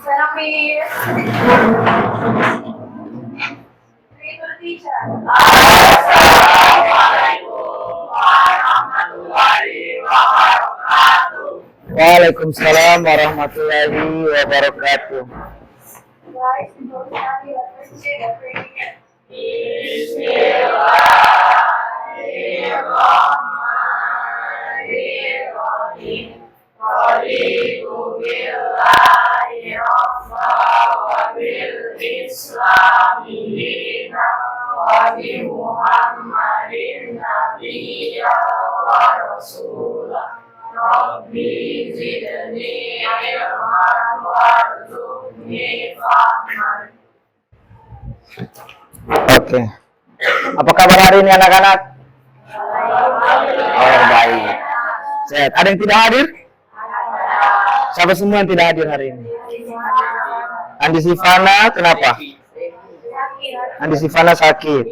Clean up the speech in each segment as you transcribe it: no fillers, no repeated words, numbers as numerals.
Therapy. Itu teacher. Waalaikumsalam warahmatullahi wabarakatuh. Guys, untuk tadi let's say the prayer. Bismillahirrahmanirrahim. Raditu billahi rabba wa bil islami dina wa bi Muhammadin nabiyya wa rasulah. Rabbi zidni ilman warzuqni fahman. Oke. Apa kabar hari ini anak-anak? Oh, baik. Sehat. Ada yang tidak hadir? Siapa semua yang tidak hadir hari ini? Andi Sivana, kenapa? Andi Sivana sakit.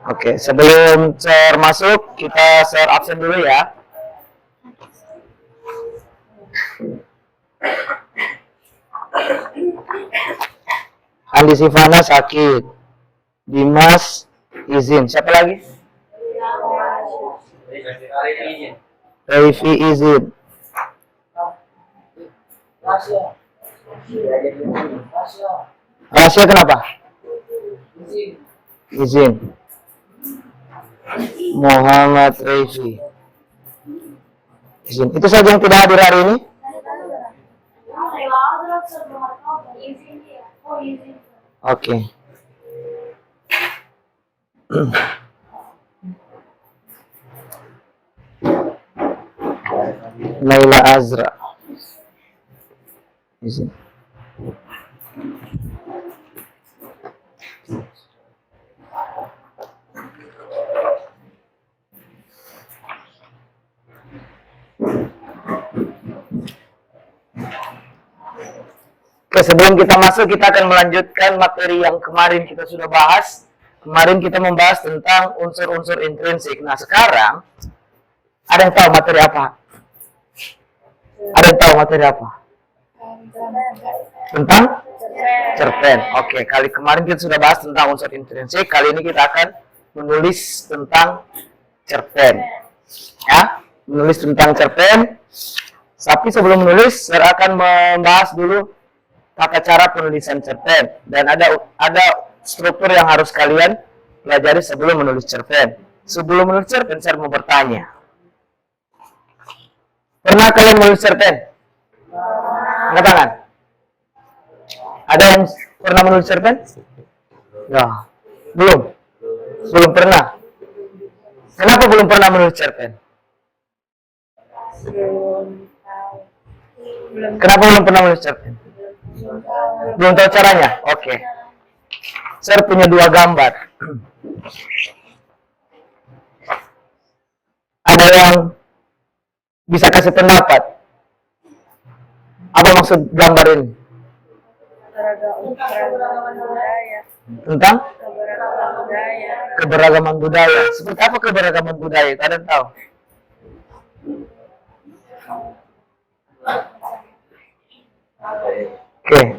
Oke, sebelum Sir masuk, kita Sir absen dulu ya. Andi Sivana sakit. Dimas izin. Siapa lagi? Revi izin. Rahasia kenapa? Izin. Muhammad Revi izin. Itu saja yang tidak hadir hari ini. Oke. Naila Azra izin. Oke, sebelum kita masuk, kita akan melanjutkan materi yang kemarin kita sudah bahas. Kemarin kita membahas tentang unsur-unsur intrinsik. Nah, sekarang ada yang tahu materi apa? Ada yang tahu materi apa? Tentang cerpen. Oke, kali kemarin kita sudah bahas tentang unsur intrinsik. Kali ini kita akan menulis tentang cerpen. Ya, menulis tentang cerpen. Tapi sebelum menulis, saya akan membahas dulu tata cara penulisan cerpen, dan ada struktur yang harus kalian pelajari sebelum menulis cerpen. Sebelum menulis cerpen, saya mau bertanya, pernah kalian menulis cerpen? Angkat tangan. Ada yang pernah menulis cerpen? Ya, belum pernah. Kenapa belum pernah menulis cerpen? Kenapa belum pernah menulis cerpen? Belum tahu caranya? Oke. Saya punya dua gambar. Ada yang bisa kasih pendapat. Apa maksud gambar ini? Tentang? Keberagaman budaya. Seperti apa keberagaman budaya? Kalian tahu? Oke,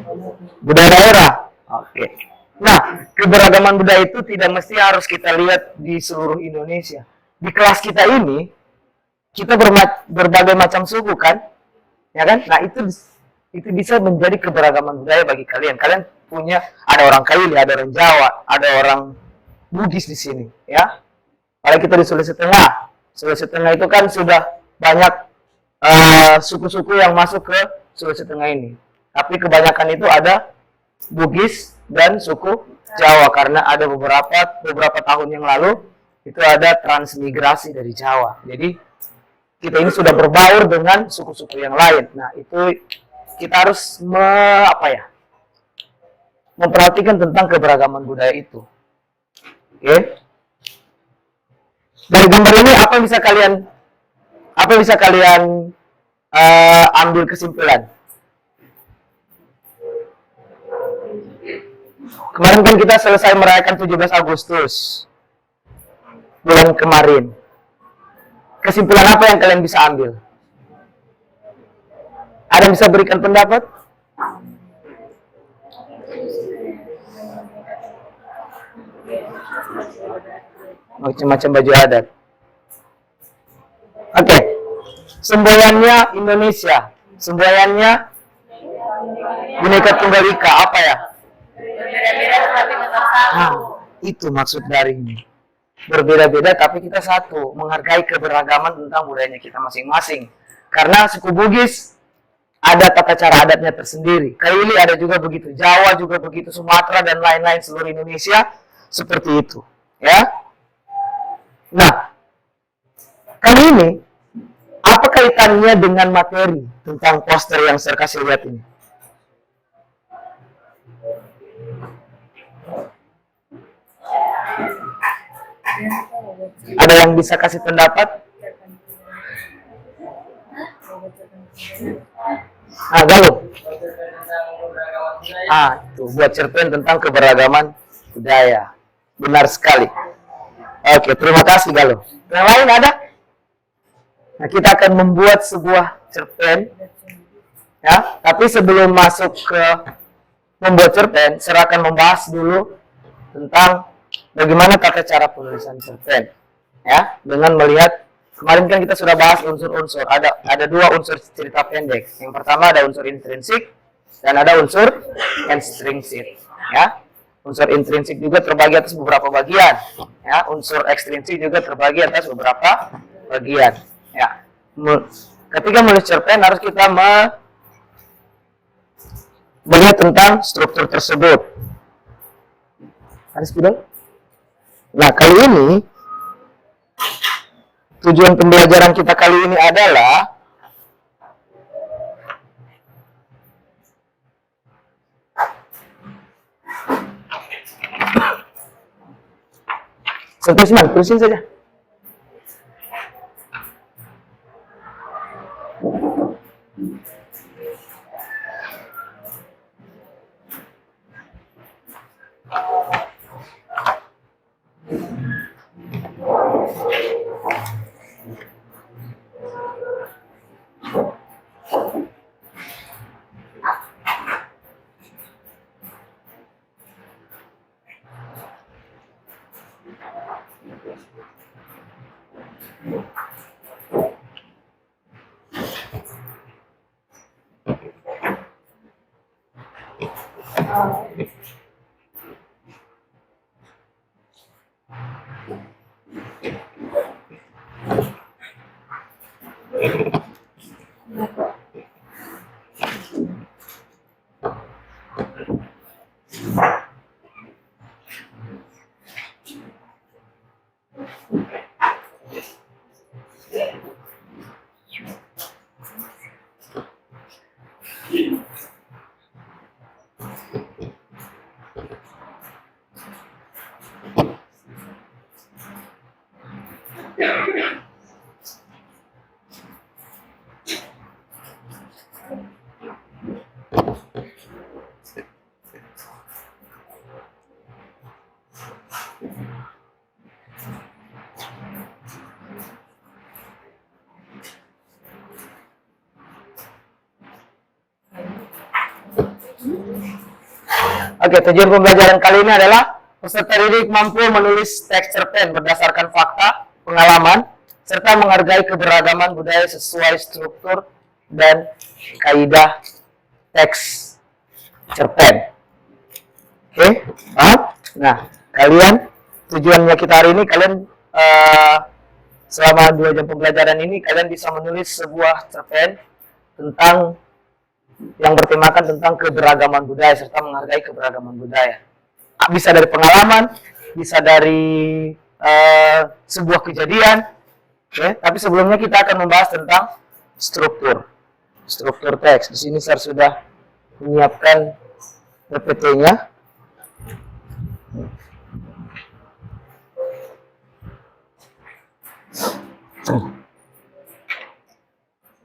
budaya daerah. Oke. Nah, keberagaman budaya itu tidak mesti harus kita lihat di seluruh Indonesia. Di kelas kita ini, kita berbagai macam suku kan, ya kan? Nah, itu bisa menjadi keberagaman budaya bagi kalian. Kalian punya, ada orang Kaili, ada orang Jawa, ada orang Bugis di sini, ya. Kalau kita di Sulawesi Tengah, Sulawesi Tengah itu kan sudah banyak suku-suku yang masuk ke Sulawesi Tengah ini. Tapi kebanyakan itu ada Bugis dan suku Jawa, karena ada beberapa tahun yang lalu itu ada transmigrasi dari Jawa. Jadi kita ini sudah berbaur dengan suku-suku yang lain. Nah, itu kita harus memperhatikan tentang keberagaman budaya itu. Oke. Dari gambar ini apa bisa kalian ambil kesimpulan? Kemarin kan kita selesai merayakan 17 Agustus bulan kemarin. Kesimpulan apa yang kalian bisa ambil? Ada yang bisa berikan pendapat? Macam-macam baju adat. Oke. Semboyannya Indonesia. Semboyannya Bhinneka Tunggal Ika. Apa ya? Berbeda-beda tetapi tetap satu. Nah, itu maksud dari ini. Berbeda-beda tapi kita satu. Menghargai keberagaman tentang budayanya kita masing-masing. Karena suku Bugis ada tata cara adatnya tersendiri. Kaili ada juga begitu. Jawa juga begitu. Sumatera dan lain-lain seluruh Indonesia seperti itu. Ya. Nah, kali ini apa kaitannya dengan materi tentang poster yang saya kasih lihat ini? Ada yang bisa kasih pendapat? Galuh. Itu buat cerpen tentang keberagaman budaya. Benar sekali. Oke, terima kasih Galuh. Yang lain ada? Nah, kita akan membuat sebuah cerpen. Ya, tapi sebelum masuk ke membuat cerpen, saya akan membahas dulu tentang bagaimana tata cara penulisan cerpen. Ya, dengan melihat kemarin kan kita sudah bahas unsur-unsur. Ada dua unsur cerita pendek. Yang pertama ada unsur intrinsik dan ada unsur ekstrinsik. Ya, unsur intrinsik juga terbagi atas beberapa bagian. Ya, unsur ekstrinsik juga terbagi atas beberapa bagian. Ya, ketika menulis cerpen harus kita melihat tentang struktur tersebut. Harus bilang. Nah, kali ini tujuan pembelajaran kita kali ini adalah senang, tulisin saja. Oke, tujuan pembelajaran kali ini adalah peserta didik mampu menulis teks cerpen berdasarkan fakta, pengalaman, serta menghargai keberagaman budaya sesuai struktur dan kaidah teks cerpen. Oke, paham? Nah, kalian tujuannya kita hari ini kalian selama 2 jam pembelajaran ini kalian bisa menulis sebuah cerpen tentang yang bertemakan tentang keberagaman budaya serta menghargai keberagaman budaya. Bisa dari pengalaman, bisa dari sebuah kejadian. Okay? Tapi sebelumnya kita akan membahas tentang struktur teks. Di sini saya sudah menyiapkan PPT-nya.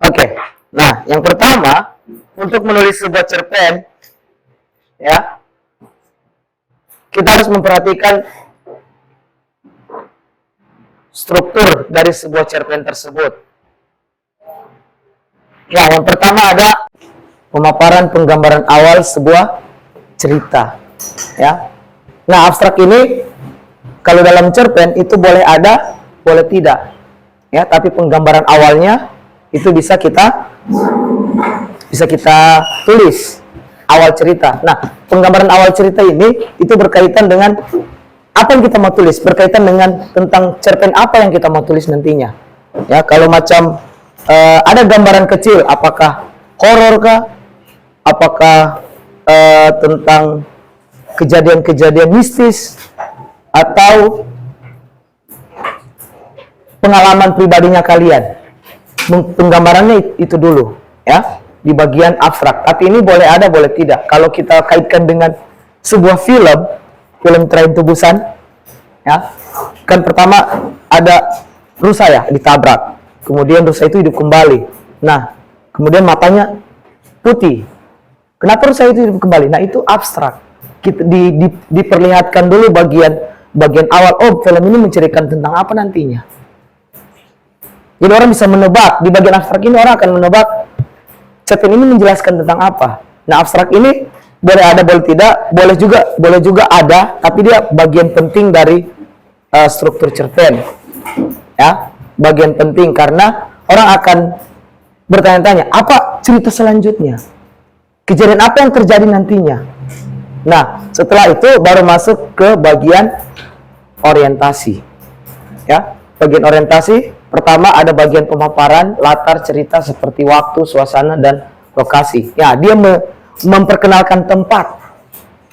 Oke. Nah, yang pertama untuk menulis sebuah cerpen, ya, kita harus memperhatikan struktur dari sebuah cerpen tersebut. Ya, yang pertama ada pemaparan penggambaran awal sebuah cerita, ya. Nah, abstrak ini kalau dalam cerpen itu boleh ada, boleh tidak, ya. Tapi penggambaran awalnya itu bisa kita tulis awal cerita. Nah, penggambaran awal cerita ini itu berkaitan dengan apa yang kita mau tulis, berkaitan dengan tentang cerpen apa yang kita mau tulis nantinya. Ya, kalau macam ada gambaran kecil, apakah horor kah, apakah tentang kejadian-kejadian mistis atau pengalaman pribadinya kalian. Penggambarannya itu dulu, ya, di bagian abstrak. Tapi ini boleh ada, boleh tidak. Kalau kita kaitkan dengan sebuah film Train to Busan, ya, kan pertama ada rusa ya, ditabrak. Kemudian rusa itu hidup kembali. Nah, kemudian matanya putih. Kenapa rusa itu hidup kembali? Nah, itu abstrak. Kita diperlihatkan dulu bagian awal. Oh, film ini menceritakan tentang apa nantinya. Jadi orang bisa menebak. Di bagian abstrak ini orang akan menebak cerpen ini menjelaskan tentang apa. Nah, abstrak ini boleh ada, boleh tidak, boleh juga ada, tapi dia bagian penting dari struktur cerpen. Ya, bagian penting karena orang akan bertanya-tanya, apa cerita selanjutnya? Kejadian apa yang terjadi nantinya? Nah, setelah itu baru masuk ke bagian orientasi. Ya, bagian orientasi pertama ada bagian pemaparan latar cerita seperti waktu, suasana, dan lokasi. Ya, dia memperkenalkan tempat,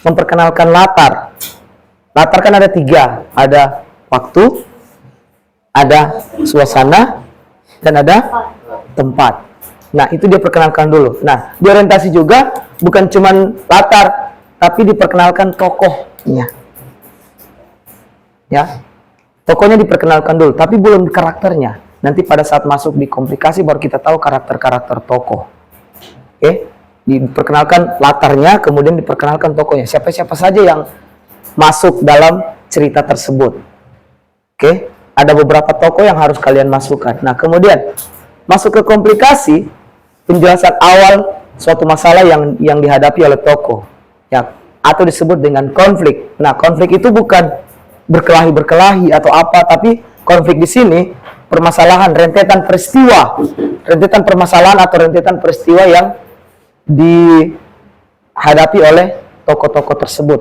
memperkenalkan latar. Latar kan ada 3, ada waktu, ada suasana, dan ada tempat. Nah, itu dia perkenalkan dulu. Nah, di orientasi juga bukan cuman latar, tapi diperkenalkan tokohnya. Ya, tokohnya diperkenalkan dulu, tapi belum karakternya. Nanti pada saat masuk di komplikasi baru kita tahu karakter-karakter tokoh. Oke, diperkenalkan latarnya, kemudian diperkenalkan tokohnya. Siapa-siapa saja yang masuk dalam cerita tersebut. Oke, ada beberapa tokoh yang harus kalian masukkan. Nah, kemudian masuk ke komplikasi, penjelasan awal suatu masalah yang dihadapi oleh tokoh, ya, atau disebut dengan konflik. Nah, konflik itu bukan berkelahi atau apa, tapi konflik di sini permasalahan, rentetan permasalahan atau rentetan peristiwa yang dihadapi oleh tokoh-tokoh tersebut.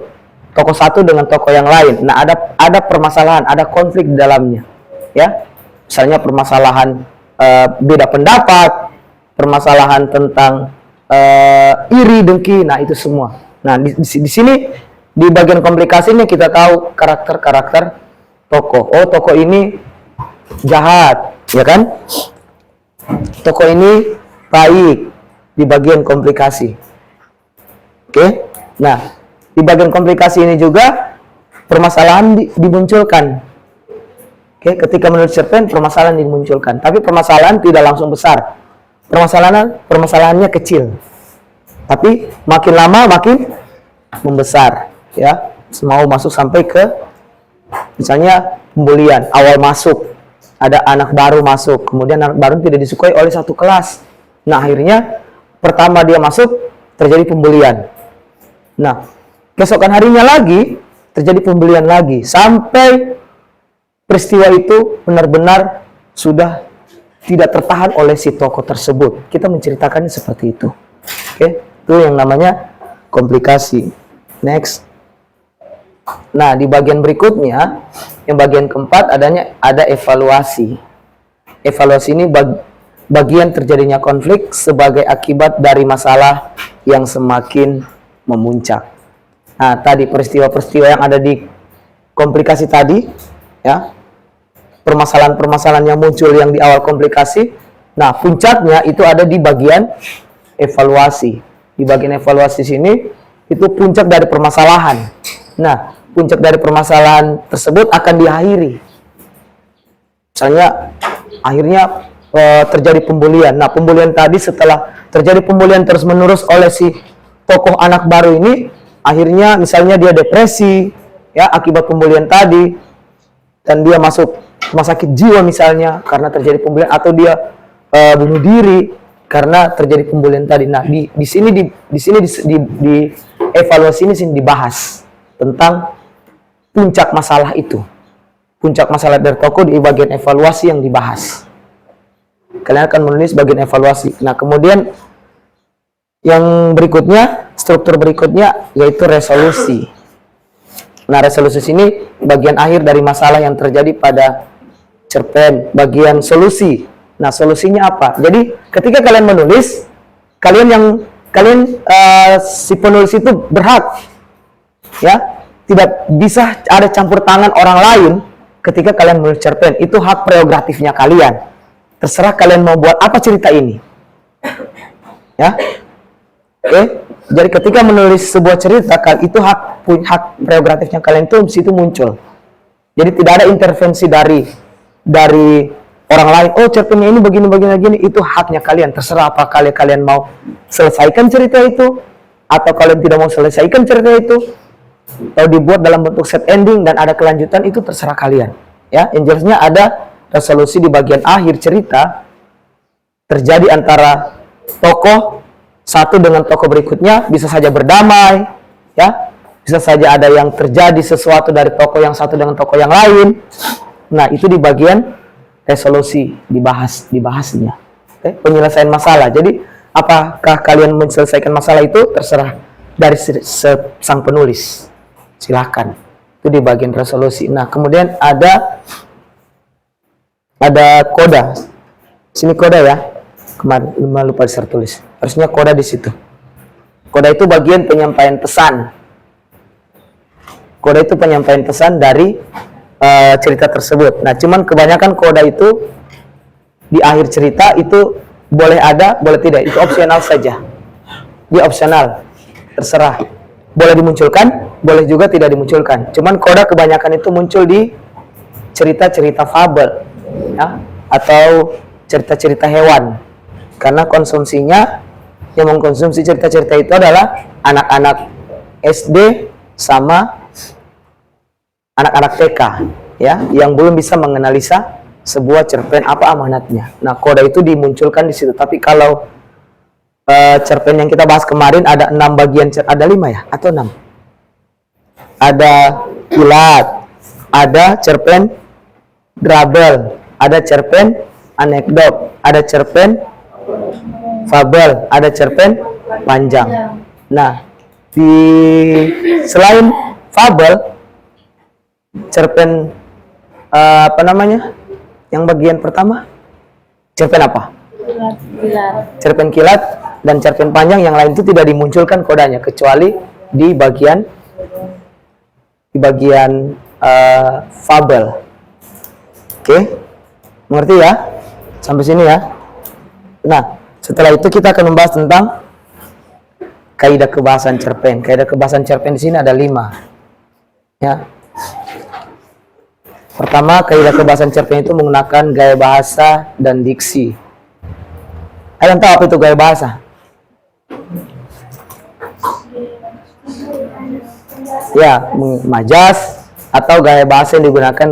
Tokoh satu dengan tokoh yang lain. Nah, ada permasalahan, ada konflik di dalamnya. Ya, misalnya permasalahan beda pendapat, permasalahan tentang iri, dengki. Nah, itu semua. Nah, di sini di bagian komplikasi ini kita tahu karakter-karakter tokoh. Oh, tokoh ini jahat, ya kan? Tokoh ini baik di bagian komplikasi. Oke. Nah, di bagian komplikasi ini juga permasalahan dimunculkan. Oke, ketika menurut cerpen permasalahan dimunculkan, tapi permasalahan tidak langsung besar. Permasalahannya kecil. Tapi makin lama makin membesar, ya. Mau masuk sampai ke misalnya pembulian. Awal masuk ada anak baru masuk, kemudian anak baru tidak disukai oleh satu kelas. Nah, akhirnya pertama dia masuk terjadi pembulian. Nah, keesokan harinya lagi terjadi pembulian lagi sampai peristiwa itu benar-benar sudah tidak tertahan oleh si tokoh tersebut. Kita menceritakannya seperti itu. Oke, itu yang namanya komplikasi. Next. Nah, di bagian berikutnya, yang bagian keempat ada evaluasi. Evaluasi ini bagian terjadinya konflik sebagai akibat dari masalah yang semakin memuncak. Nah, tadi peristiwa-peristiwa yang ada di komplikasi tadi, ya, permasalahan-permasalahan yang muncul yang di awal komplikasi. Nah, puncaknya itu ada di bagian evaluasi. Di bagian evaluasi sini itu puncak dari permasalahan. Nah, puncak dari permasalahan tersebut akan diakhiri. Misalnya, akhirnya terjadi pembulian. Nah, pembulian tadi setelah terjadi pembulian terus-menerus oleh si tokoh anak baru ini, akhirnya misalnya dia depresi, ya, akibat pembulian tadi, dan dia masuk rumah sakit jiwa misalnya karena terjadi pembulian, atau dia bunuh diri. karena terjadi pembulian tadi. Nah, di sini di evaluasi ini dibahas tentang puncak masalah itu. Puncak masalah dari tokoh di bagian evaluasi yang dibahas. Kalian akan menulis bagian evaluasi. Nah, kemudian yang berikutnya, struktur berikutnya yaitu resolusi. Nah, resolusi ini bagian akhir dari masalah yang terjadi pada cerpen, bagian solusi. Nah, solusinya apa? Jadi, ketika kalian menulis, si penulis itu berhak, ya, tidak bisa ada campur tangan orang lain ketika kalian menulis cerpen. Itu hak prerogatifnya kalian. Terserah kalian mau buat apa cerita ini. Ya. Oke. Jadi ketika menulis sebuah cerita, itu hak prerogatifnya kalian itu di situ muncul. Jadi tidak ada intervensi dari orang lain. Oh, cerpennya ini begini, itu haknya kalian. Terserah apa kalian mau selesaikan cerita itu atau kalian tidak mau selesaikan cerita itu. Kalau dibuat dalam bentuk set ending dan ada kelanjutan, itu terserah kalian. Ya, yang jelasnya ada resolusi di bagian akhir cerita terjadi antara tokoh satu dengan tokoh berikutnya, bisa saja berdamai, ya, bisa saja ada yang terjadi sesuatu dari tokoh yang satu dengan tokoh yang lain. Nah, itu di bagian resolusi dibahasnya. Oke, penyelesaian masalah. Jadi, apakah kalian menyelesaikan masalah itu terserah dari sang penulis. Silakan. Itu di bagian resolusi. Nah, kemudian ada koda. Sini koda ya. Kemarin lupa tulis. Harusnya koda di situ. Koda itu bagian penyampaian pesan. Koda itu penyampaian pesan dari cerita tersebut. Nah, cuman kebanyakan koda itu di akhir cerita itu boleh ada, boleh tidak. Itu opsional saja. Dia opsional. Terserah. Boleh dimunculkan, boleh juga tidak dimunculkan. Cuman koda kebanyakan itu muncul di cerita-cerita fabel, ya, atau cerita-cerita hewan. Karena konsumsinya, yang mengkonsumsi cerita-cerita itu adalah anak-anak SD sama anak-anak TK, ya, yang belum bisa menganalisa sebuah cerpen apa amanatnya. Nah, koda itu dimunculkan di situ. Tapi kalau cerpen yang kita bahas kemarin ada 6 bagian, ada 5 ya atau 6? Ada kilat, ada cerpen drabel, ada cerpen anekdot, ada cerpen fabel, ada cerpen panjang. Nah, selain fabel, cerpen apa namanya? Yang bagian pertama, cerpen apa? Kilat. Cerpen kilat dan cerpen panjang yang lain itu tidak dimunculkan kodanya kecuali di bagian fabel. Oke, mengerti ya? Sampai sini ya. Nah, setelah itu kita akan membahas tentang kaidah kebahasan cerpen. Kaidah kebahasan cerpen di sini ada 5. Ya. Pertama, kaidah kebahasan cerpen itu menggunakan gaya bahasa dan diksi. Kalian tahu apa itu gaya bahasa? Ya, majas atau gaya bahasa yang digunakan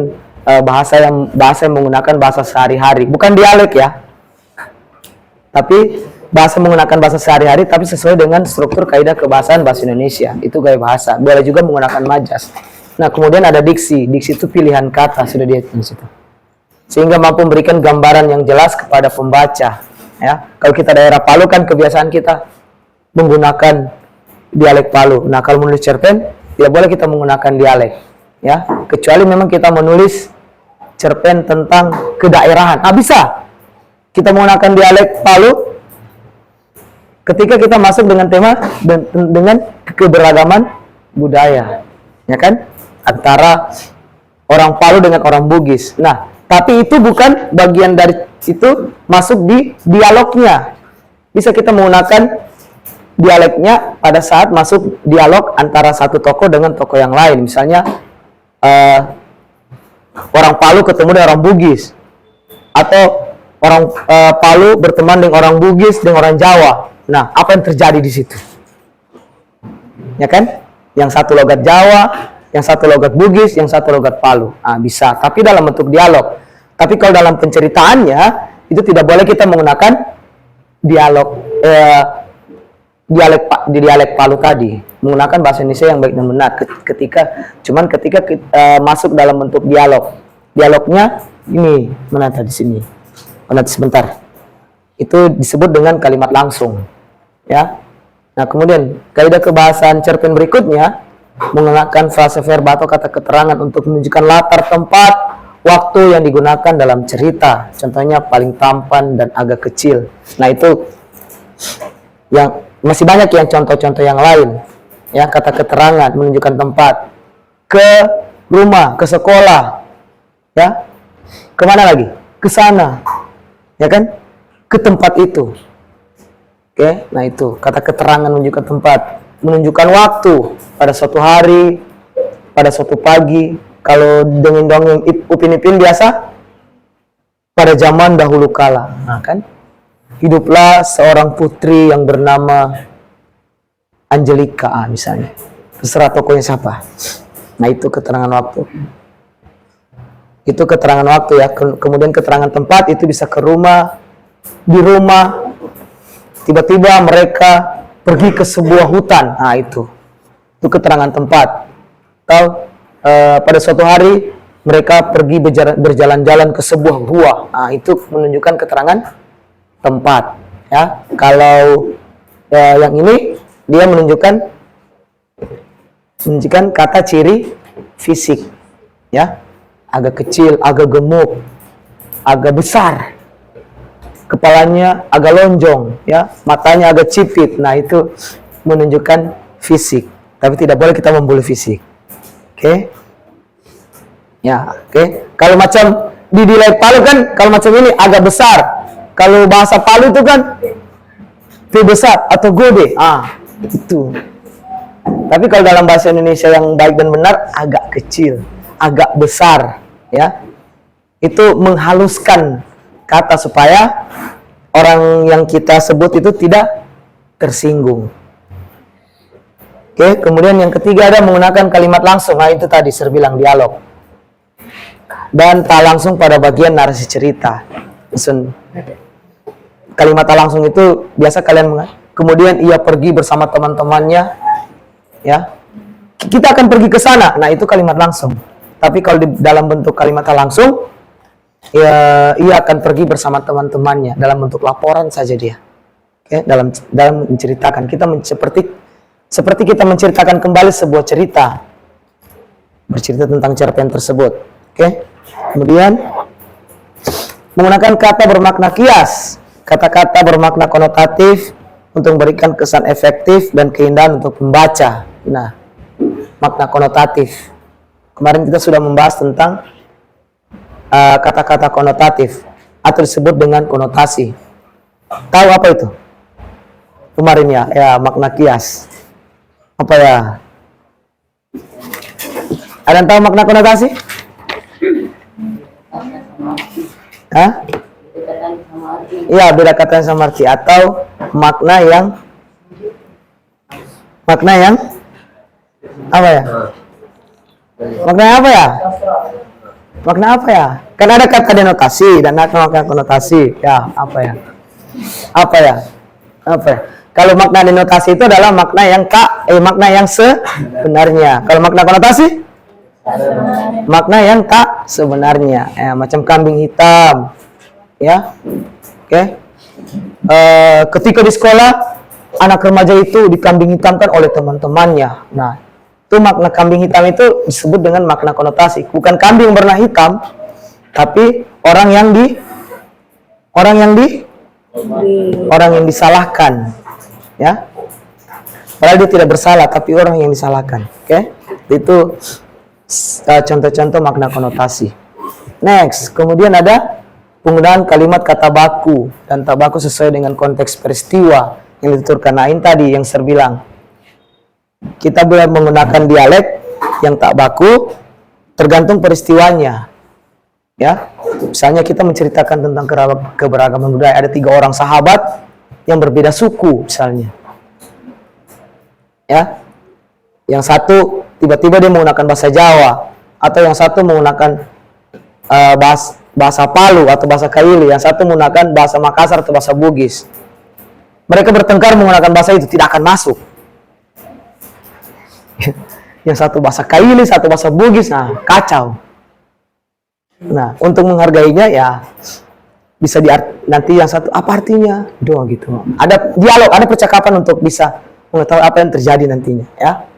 bahasa yang menggunakan bahasa sehari-hari, bukan dialek ya. Tapi bahasa menggunakan bahasa sehari-hari tapi sesuai dengan struktur kaidah kebahasaan bahasa Indonesia. Itu gaya bahasa. Boleh juga menggunakan majas. Nah, kemudian ada diksi. Diksi itu pilihan kata, sudah di situ. Sehingga mampu memberikan gambaran yang jelas kepada pembaca. Ya, kalau kita daerah Palu kan kebiasaan kita menggunakan dialek Palu. Nah, kalau menulis cerpen tidak boleh kita menggunakan dialek. Ya, kecuali memang kita menulis cerpen tentang kedaerahan. Ah, bisa. Kita menggunakan dialek Palu ketika kita masuk dengan tema dengan keberagaman budaya, ya kan? Antara orang Palu dengan orang Bugis. Nah, tapi itu bukan bagian dari situ masuk di dialognya. Bisa kita menggunakan dialeknya pada saat masuk dialog antara satu tokoh dengan tokoh yang lain. Misalnya orang Palu ketemu dengan orang Bugis, atau orang Palu berteman dengan orang Bugis dengan orang Jawa. Nah, apa yang terjadi di situ? Ya kan? Yang satu logat Jawa, yang satu logat Bugis, yang satu logat Palu. Ah, bisa, tapi dalam bentuk dialog. Tapi kalau dalam penceritaannya itu tidak boleh kita menggunakan dialog di dialek Palu tadi menggunakan bahasa Indonesia yang baik dan benar. Ketika masuk dalam bentuk dialognya ini mana tadi sini, nanti sebentar, itu disebut dengan kalimat langsung, ya. Nah, kemudian kaidah kebahasaan cerpen berikutnya menggunakan frasa verba atau kata keterangan untuk menunjukkan latar tempat, waktu yang digunakan dalam cerita. Contohnya paling tampan dan agak kecil. Nah, itu yang masih banyak yang contoh-contoh yang lain. Ya, kata keterangan menunjukkan tempat. Ke rumah, ke sekolah. Ya. Kemana lagi? Ke sana. Ya kan? Ke tempat itu. Oke, nah itu kata keterangan menunjukkan tempat, menunjukkan waktu pada suatu hari, pada suatu pagi. Kalau dongeng-dongeng Upin Ipin biasa pada zaman dahulu kala. Nah kan, hiduplah seorang putri yang bernama Angelika, misalnya. Terserah tokohnya siapa. Nah itu keterangan waktu. Itu keterangan waktu ya. Kemudian keterangan tempat itu bisa ke rumah, di rumah. Tiba-tiba mereka pergi ke sebuah hutan. Nah itu keterangan tempat. Atau pada suatu hari mereka pergi berjalan-jalan ke sebuah gua. Nah itu menunjukkan keterangan tempat. Ya, kalau yang ini dia menunjukkan kata ciri fisik. Ya, agak kecil, agak gemuk, agak besar. Kepalanya agak lonjong, ya, matanya agak cipit. Nah, itu menunjukkan fisik. Tapi tidak boleh kita membuli fisik. Oke? Ya, oke. Kalau macam di dialek Palu kan, kalau macam ini agak besar. Kalau bahasa Palu itu kan T besar atau gede. Itu. Tapi kalau dalam bahasa Indonesia yang baik dan benar agak kecil, agak besar, ya. Itu menghaluskan kata supaya orang yang kita sebut itu tidak tersinggung. Oke, kemudian yang ketiga ada menggunakan kalimat langsung. Nah, itu tadi saya bilang dialog. Dan tak langsung pada bagian narasi cerita. Kalimat tak langsung itu biasa kalian kemudian ia pergi bersama teman-temannya, ya. Kita akan pergi ke sana. Nah, itu kalimat langsung. Tapi kalau di dalam bentuk kalimat tak langsung, ya, ia akan pergi bersama teman-temannya dalam bentuk laporan saja dia. Oke, dalam menceritakan kita seperti kita menceritakan kembali sebuah cerita, bercerita tentang cerpen tersebut. Oke, kemudian menggunakan kata bermakna kias, kata-kata bermakna konotatif untuk memberikan kesan efektif dan keindahan untuk pembaca. Nah, makna konotatif. Kemarin kita sudah membahas tentang kata-kata konotatif atau disebut dengan konotasi. Tahu apa itu? Kemarin ya makna kias. Apa ya? Ada yang tahu makna konotasi? Hah? Iya, beda kata sama arti atau makna yang apa ya? Makna apa ya? Makna apa ya? Kan ada kata denotasi dan ada makna konotasi. Ya, apa ya? Kalau makna denotasi itu adalah makna yang sebenarnya. Kalau makna konotasi? Makna yang tak sebenarnya. Ya, macam kambing hitam. Ya. Oke. Ketika di sekolah anak remaja itu dikambing hitamkan oleh teman-temannya. Nah, itu makna kambing hitam itu disebut dengan makna konotasi. Bukan kambing berwarna hitam, tapi orang yang disalahkan, ya. Padahal dia tidak bersalah, tapi orang yang disalahkan. Oke, itu contoh-contoh makna konotasi. Next, kemudian ada penggunaan kalimat kata baku dan tak baku sesuai dengan konteks peristiwa yang dituturkan. Nah, ini tadi yang saya bilang. Kita boleh menggunakan dialek yang tak baku tergantung peristiwanya. Ya, misalnya kita menceritakan tentang keberagaman budaya. Ada 3 orang sahabat yang berbeda suku, misalnya. Ya, yang satu tiba-tiba dia menggunakan bahasa Jawa, atau yang satu menggunakan bahasa Palu atau bahasa Kaili, yang satu menggunakan bahasa Makassar atau bahasa Bugis. mereka bertengkar menggunakan bahasa itu, tidak akan masuk. Yang satu bahasa Kaili, satu bahasa Bugis, nah kacau. Nah, untuk menghargainya ya bisa nanti yang satu apa artinya doang gitu. Ada dialog, ada percakapan untuk bisa mengetahui apa yang terjadi nantinya, ya.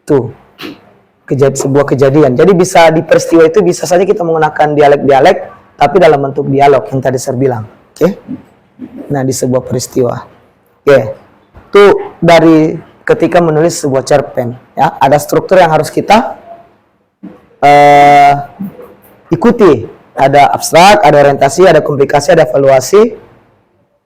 Tuh. Sebuah kejadian. Jadi bisa di peristiwa itu bisa saja kita menggunakan dialek-dialek tapi dalam bentuk dialog yang tadi saya bilang. Oke. Nah, di sebuah peristiwa. Oke. Itu dari ketika menulis sebuah cerpen, ya. Ada struktur yang harus kita ikuti. Ada abstrak, ada orientasi, ada komplikasi, ada evaluasi,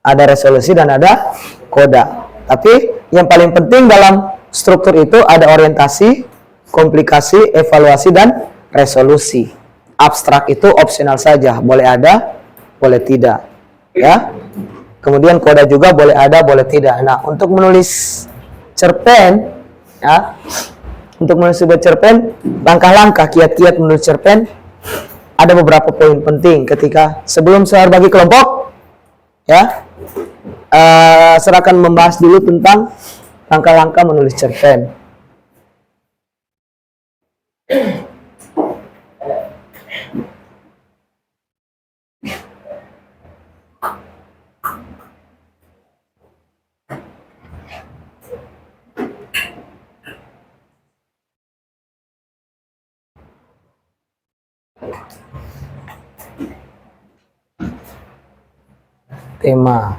ada resolusi, dan ada koda. Tapi yang paling penting dalam struktur itu ada orientasi, komplikasi, evaluasi, dan resolusi. Abstrak itu opsional saja, boleh ada, boleh tidak, ya. Kemudian koda juga boleh ada, boleh tidak. Nah, untuk menulis cerpen, ya, untuk menulis sebuah cerpen, langkah-langkah, kiat-kiat menulis cerpen, ada beberapa poin penting ketika sebelum saya bagi kelompok, ya, saya akan membahas dulu tentang langkah-langkah menulis cerpen. Tema,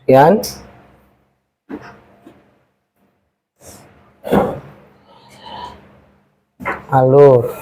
Rian. Alur.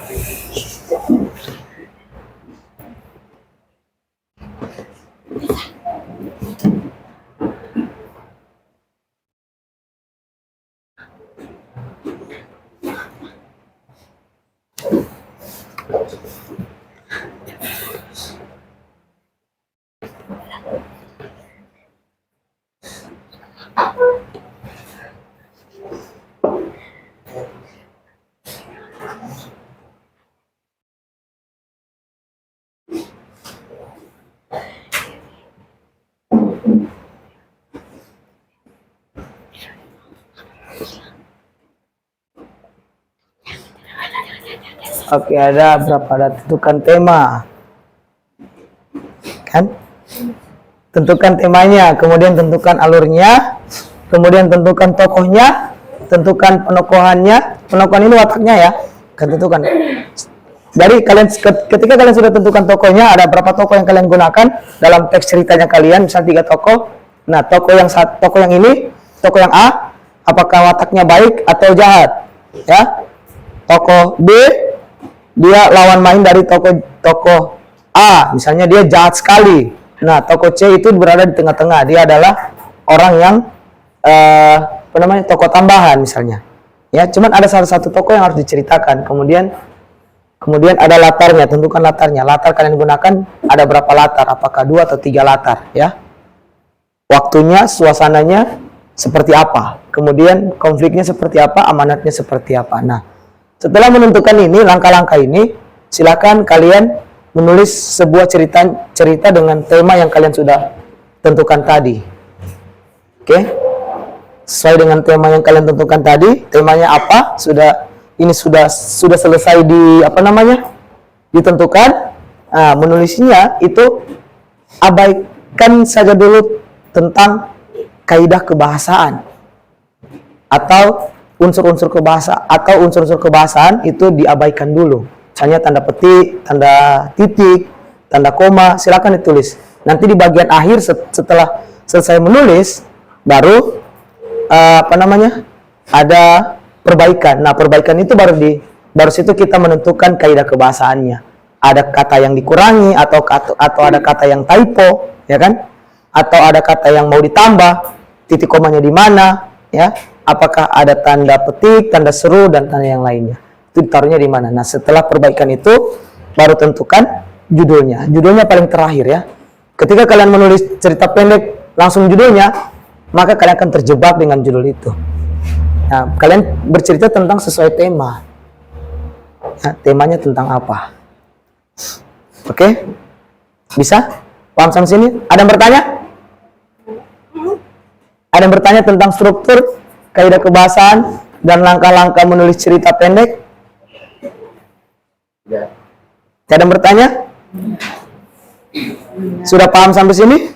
Oke, ada berapa? Ada tentukan tema, kan? Tentukan temanya, kemudian tentukan alurnya, kemudian tentukan tokohnya, tentukan penokohannya. Penokohan ini wataknya, ya, kan tentukan. Dari kalian ketika kalian sudah tentukan tokohnya, ada berapa tokoh yang kalian gunakan dalam teks ceritanya kalian, misal 3 tokoh. Nah, tokoh yang ini, tokoh yang A, apakah wataknya baik atau jahat, ya? Tokoh B, dia lawan main dari tokoh A, misalnya dia jahat sekali. Nah, tokoh C itu berada di tengah-tengah, dia adalah orang yang tokoh tambahan misalnya. Ya, cuman ada salah satu tokoh yang harus diceritakan. Kemudian ada latarnya, tentukan latarnya. Latar kalian gunakan ada berapa latar? Apakah 2 atau 3 latar, ya? Waktunya, suasananya seperti apa? Kemudian konfliknya seperti apa? Amanatnya seperti apa? Nah, setelah menentukan ini, langkah-langkah ini, silakan kalian menulis sebuah cerita dengan tema yang kalian sudah tentukan tadi. Oke? Sesuai dengan tema yang kalian tentukan tadi, temanya apa? Sudah selesai ditentukan. Nah, menulisnya itu abaikan saja dulu tentang kaidah kebahasaan atau unsur-unsur kebahasaan itu diabaikan dulu. Misalnya tanda petik, tanda titik, tanda koma, silakan ditulis. Nanti di bagian akhir setelah selesai menulis baru ada perbaikan. Nah, perbaikan itu baru situ kita menentukan kaidah kebahasaannya. Ada kata yang dikurangi atau ada kata yang typo, ya kan? Atau ada kata yang mau ditambah, titik komanya di mana, ya? Apakah ada tanda petik, tanda seru, dan tanda yang lainnya. Itu ditaruhnya di mana. Nah, setelah perbaikan itu, baru tentukan judulnya. Judulnya paling terakhir, ya. Ketika kalian menulis cerita pendek, langsung judulnya, maka kalian akan terjebak dengan judul itu. Nah, kalian bercerita tentang sesuai tema. Nah, temanya tentang apa? Oke? Bisa? Paham sampai sini? Ada yang bertanya? Ada yang bertanya tentang struktur, kaidah kebahasaan, dan langkah-langkah menulis cerita pendek? Tidak ada yang bertanya? Sudah paham sampai sini?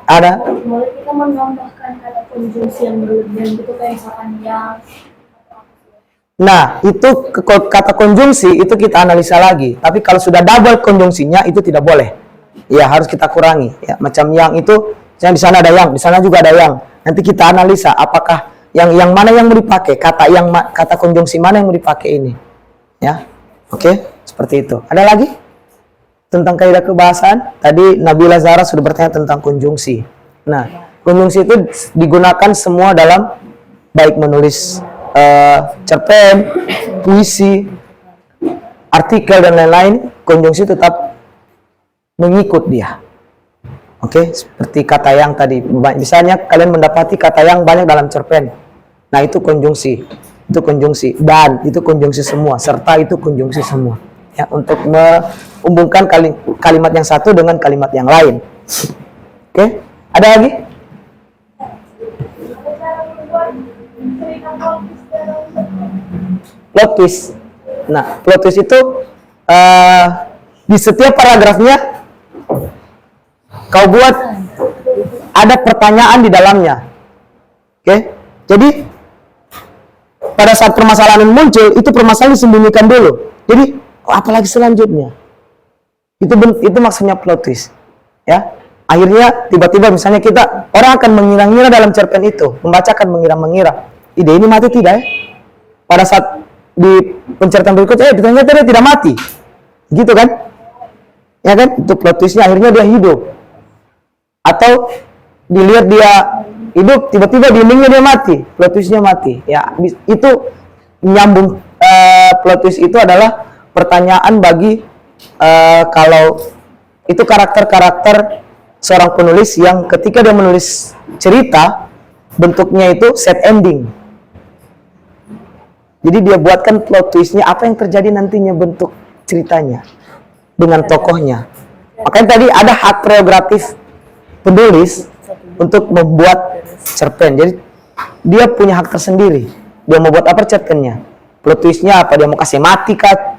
Ada? Boleh kita menambahkan kata konjungsi yang berlebihan gitu kayak misalkan yang. Nah, itu kata konjungsi itu kita analisa lagi. Tapi kalau sudah double konjungsinya itu tidak boleh. Ya, harus kita kurangi. Ya, macam yang itu, di sana ada yang, di sana juga ada yang. Nanti kita analisa apakah yang mana yang mau dipakai, kata konjungsi mana yang mau dipakai ini. Ya. Oke, seperti itu. Ada lagi? Tentang kaidah kebahasaan, tadi Nabila Zara sudah bertanya tentang konjungsi. Nah, konjungsi itu digunakan semua dalam baik menulis cerpen, puisi, artikel dan lain-lain, konjungsi tetap mengikut dia. Oke, seperti kata yang tadi. Misalnya kalian mendapati kata yang banyak dalam cerpen. Nah, itu konjungsi. Itu konjungsi. Dan itu konjungsi semua. Serta itu konjungsi semua. Ya, untuk menghubungkan kalimat yang satu dengan kalimat yang lain. Oke, ada lagi? Plot twist. Nah, plot twist itu di setiap paragrafnya kau buat ada pertanyaan di dalamnya. Oke, jadi pada saat permasalahan muncul, itu permasalahan disembunyikan dulu. Jadi, apalagi selanjutnya? Itu maksudnya plot twist. Ya, akhirnya tiba-tiba misalnya orang akan mengira-ngira dalam cerpen itu, membacakan mengira-mengira. Ide ini mati tidak ya? Pada saat di penceritaan berikutnya, ternyata dia tidak mati. Gitu kan? Ya kan? Itu plot twistnya, akhirnya dia hidup. Atau dilihat dia hidup, tiba-tiba di endingnya dia mati, plot twistnya mati. Ya, itu nyambung. Plot twist itu adalah pertanyaan bagi kalau itu karakter-karakter seorang penulis yang ketika dia menulis cerita, bentuknya itu set ending. Jadi dia buatkan plot twistnya, apa yang terjadi nantinya bentuk ceritanya dengan tokohnya. Makanya tadi ada hak prerogatif penulis untuk membuat cerpen. Jadi dia punya hak tersendiri. Dia mau buat apa cerpennya? Plot twistnya apa? Dia mau kasih mati kah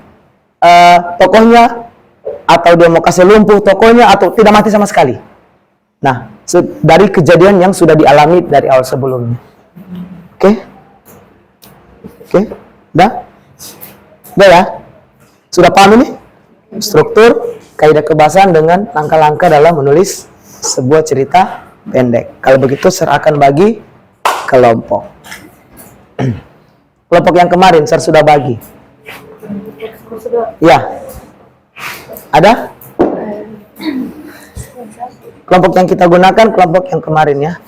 tokohnya? Atau dia mau kasih lumpuh tokohnya? Atau tidak mati sama sekali? Nah, dari kejadian yang sudah dialami dari awal sebelumnya. Oke? Oke, udah ya? Sudah paham ini? Struktur, kaidah kebahasaan dengan langkah-langkah dalam menulis sebuah cerita pendek. Kalau begitu, serahkan bagi kelompok. Kelompok yang kemarin, saya sudah bagi. Ya. Ada? Kelompok yang kita gunakan, kelompok yang kemarin ya.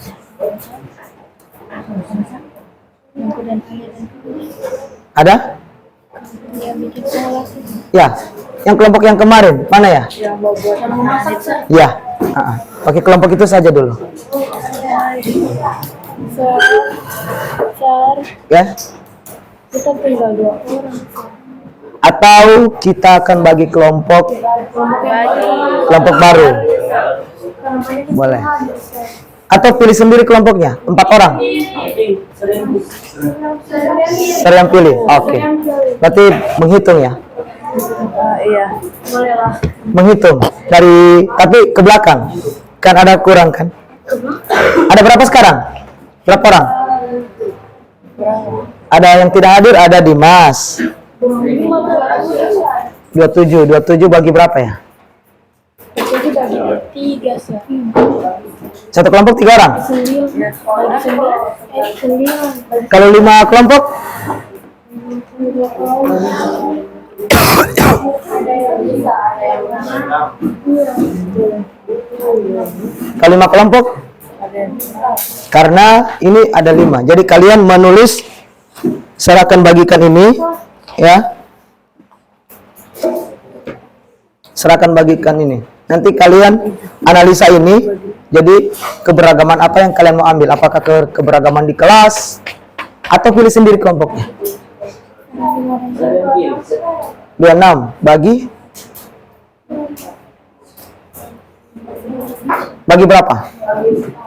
Ada? Ya, yang kelompok yang kemarin mana ya? Ya, pakai kelompok itu saja dulu. Ya. Kita tinggal 2 orang. Atau kita akan bagi kelompok baru. Boleh. Atau pilih sendiri kelompoknya, 4 orang. Saya yang pilih. Oke. Berarti menghitung ya? Iya. Boleh lah. Menghitung tapi ke belakang. Kan ada kurang kan? Ada berapa sekarang? Berapa orang? Ada yang tidak hadir, ada Dimas. 27 bagi berapa ya? 3 sih. Satu kelompok 3 orang? 9. Kalau 5 kelompok? Kalau 5 kelompok? Karena ini ada 5. Jadi kalian menulis, saya akan bagikan ini ya. Serahkan bagikan ini. Nanti kalian analisa ini. Jadi keberagaman apa yang kalian mau ambil? Apakah keberagaman di kelas atau pilih sendiri kelompoknya? 26 bagi berapa?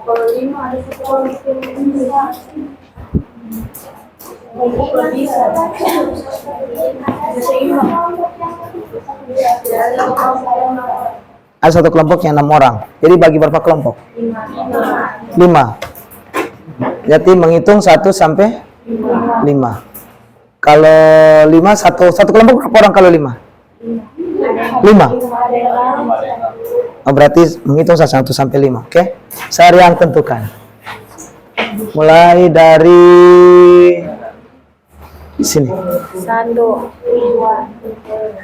Kalau 5 ada 1 orang yang bisa. Ada satu kelompoknya 6 orang. Jadi bagi berapa kelompok? 5. Jadi menghitung 1 sampai 5. Kalau 5 satu kelompok berapa orang kalau 5? 5. Oh, berarti menghitung 1 sampai 5. Oke. Saya yang tentukan. Mulai dari sini. 1, 2,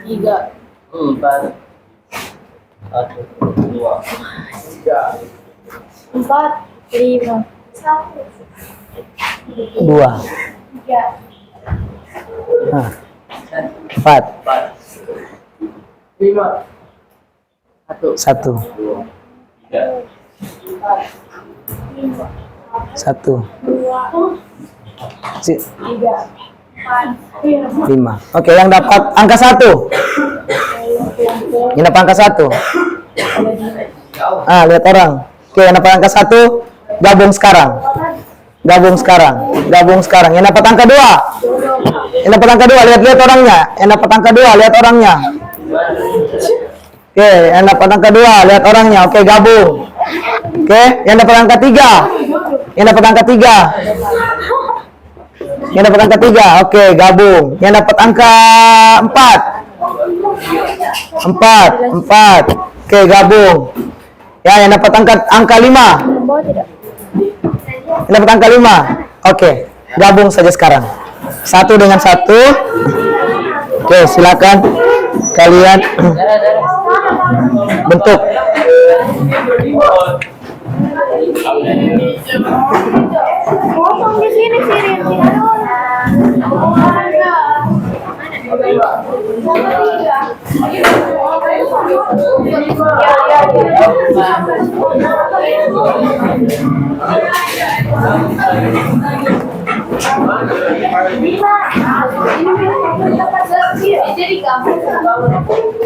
3, 4, 5, 2. 3, 4. 5, 1. 1. 5. Oke, yang dapat angka 1. Yang dapat angka 1. Lihat orang. Oke, yang dapat angka 1 gabung sekarang. Gabung sekarang. Yang dapat angka 2. Yang dapat angka 2, lihat orangnya. Yang dapat angka 2, lihat orangnya. Oke, yang dapat angka 2, lihat orangnya. Oke, gabung. Oke, yang dapat angka 3. Yang dapat angka 3. Yang dapat angka 3, oke, gabung. Yang dapat angka 4. 4. Oke, gabung. Ya, yang dapat angka 5. Yang dapat angka 5. Oke, gabung saja sekarang. 1 dengan 1. Oke, silakan kalian bentuk.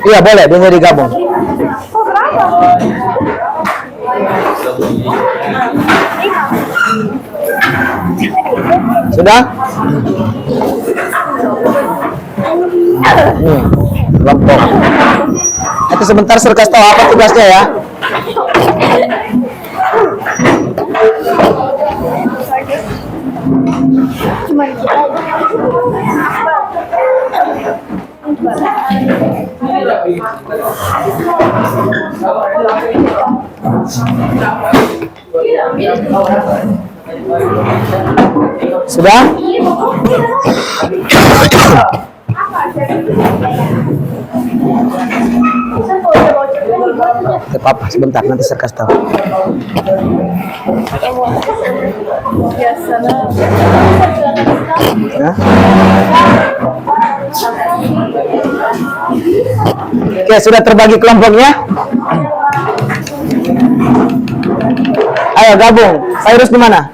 Iya, boleh, dia jadi gabung. Sudah? Kelompok. Itu sebentar saya kasih tahu apa tugasnya ya. Sudah? Apa sebentar nanti saya kasih tahu. Ya. Oke, sudah terbagi kelompoknya. Ayo gabung. Virus di mana?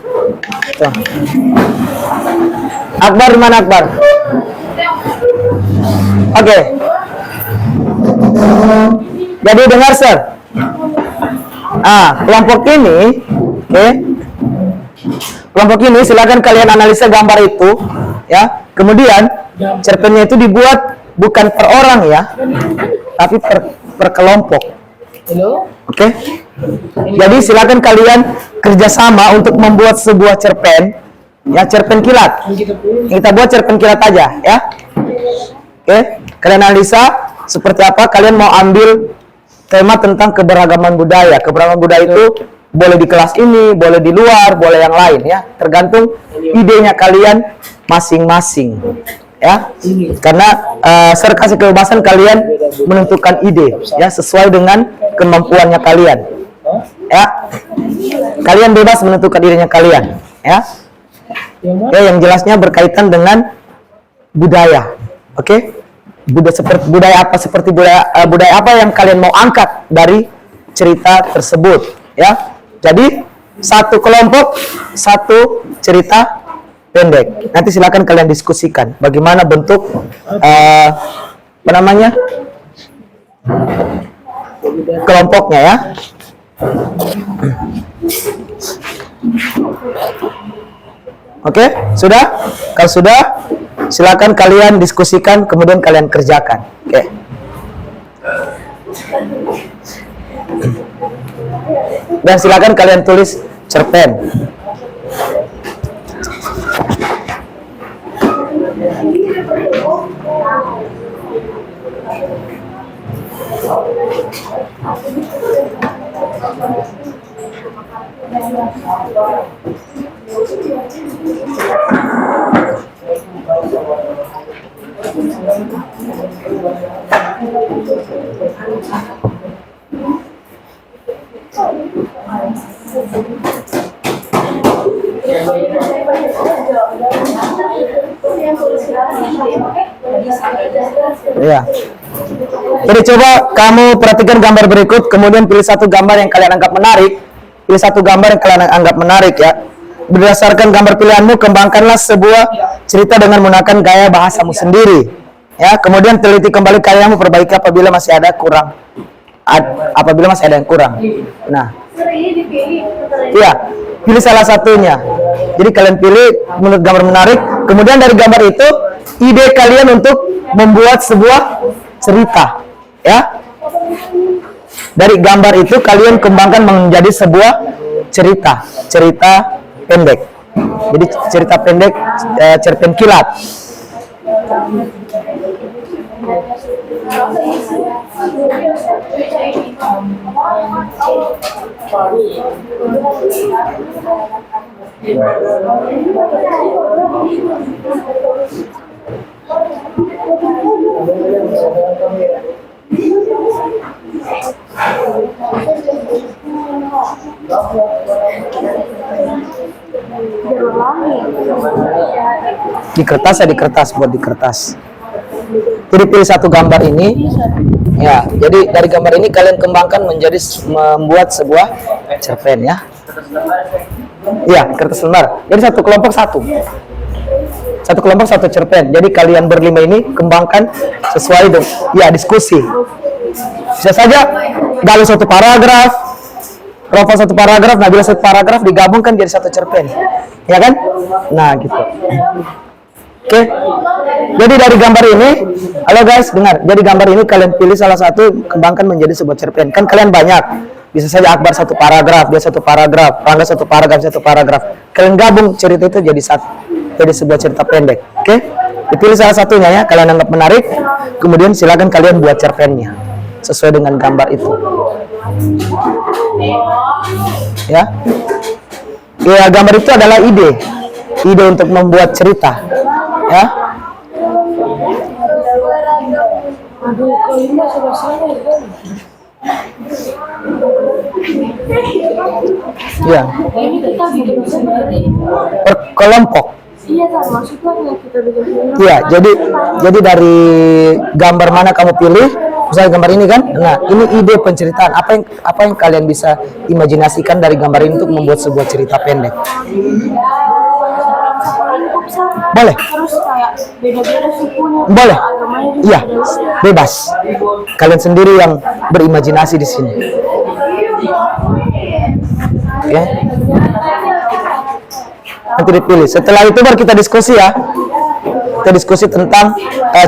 Tuh. Akbar di mana Akbar? Oke. Jadi dengar sir. Kelompok ini, oke. Kelompok ini silakan kalian analisa gambar itu, ya. Kemudian cerpennya itu dibuat bukan per orang ya, tapi per kelompok. Oke. Jadi silakan kalian kerjasama untuk membuat sebuah cerpen, ya cerpen kilat. Kita buat cerpen kilat aja, ya. Oke. Kalian analisa seperti apa? Kalian mau ambil tema tentang keberagaman budaya. Keberagaman budaya itu boleh di kelas ini, boleh di luar, boleh yang lain ya. Tergantung idenya kalian masing-masing. Ya. Karena saya kasih kebebasan kalian menentukan ide ya sesuai dengan kemampuannya kalian. Ya. Kalian bebas menentukan idenya kalian, ya. Ya, yang jelasnya berkaitan dengan budaya. Oke? Budaya apa apa yang kalian mau angkat dari cerita tersebut, ya. Jadi satu kelompok satu cerita pendek. Nanti silakan kalian diskusikan bagaimana bentuk apa namanya kelompoknya ya. Oke, sudah? Kalau sudah, silakan kalian diskusikan, kemudian kalian kerjakan. Oke. Dan silakan kalian tulis cerpen. Ya. Jadi coba kamu perhatikan gambar berikut, kemudian pilih satu gambar yang kalian anggap menarik. Pilih satu gambar yang kalian anggap menarik ya. Berdasarkan gambar pilihanmu, kembangkanlah sebuah cerita dengan menggunakan gaya bahasamu sendiri. Ya, kemudian teliti kembali karyamu, perbaiki apabila masih ada kurang. Apabila masih ada yang kurang. Nah, iya, pilih salah satunya. Jadi kalian pilih menurut gambar menarik. Kemudian dari gambar itu, ide kalian untuk membuat sebuah cerita. Ya, dari gambar itu kalian kembangkan menjadi sebuah cerita pendek. Jadi cerita pendek, cerpen kilat. Di kertas ya, di kertas, buat di kertas. Jadi pilih satu gambar ini, ya. Jadi dari gambar ini kalian kembangkan menjadi membuat sebuah cerpen ya. Iya, kertas lembar. Jadi satu kelompok satu cerpen. Jadi kalian berlima ini kembangkan sesuai dengan ya diskusi. Bisa saja Galuh satu paragraf, Rafa satu paragraf, Nabila satu paragraf digabungkan jadi satu cerpen, ya kan? Nah gitu. Oke. Jadi dari gambar ini, halo guys, dengar. Jadi gambar ini kalian pilih salah satu, kembangkan menjadi sebuah cerpen. Kan kalian banyak. Bisa saja Akbar satu paragraf, dia satu paragraf, Rangga satu paragraf. Kalian gabung cerita itu jadi sebuah cerita pendek. Oke? Dipilih salah satunya ya, kalian anggap menarik. Kemudian silakan kalian buat cerpennya sesuai dengan gambar itu. Ya. Ya, gambar itu adalah ide untuk membuat cerita. Ya. Ya. Per kelompok. Iya, jadi dari gambar mana kamu pilih, misalnya gambar ini kan, nah ini ide penceritaan, apa yang kalian bisa imajinasikan dari gambar ini untuk membuat sebuah cerita pendek. Boleh. Boleh. Iya, bebas. Kalian sendiri yang berimajinasi di sini. Oke. Nanti dipilih. Setelah itu baru kita diskusi ya. Kita diskusi tentang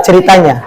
ceritanya.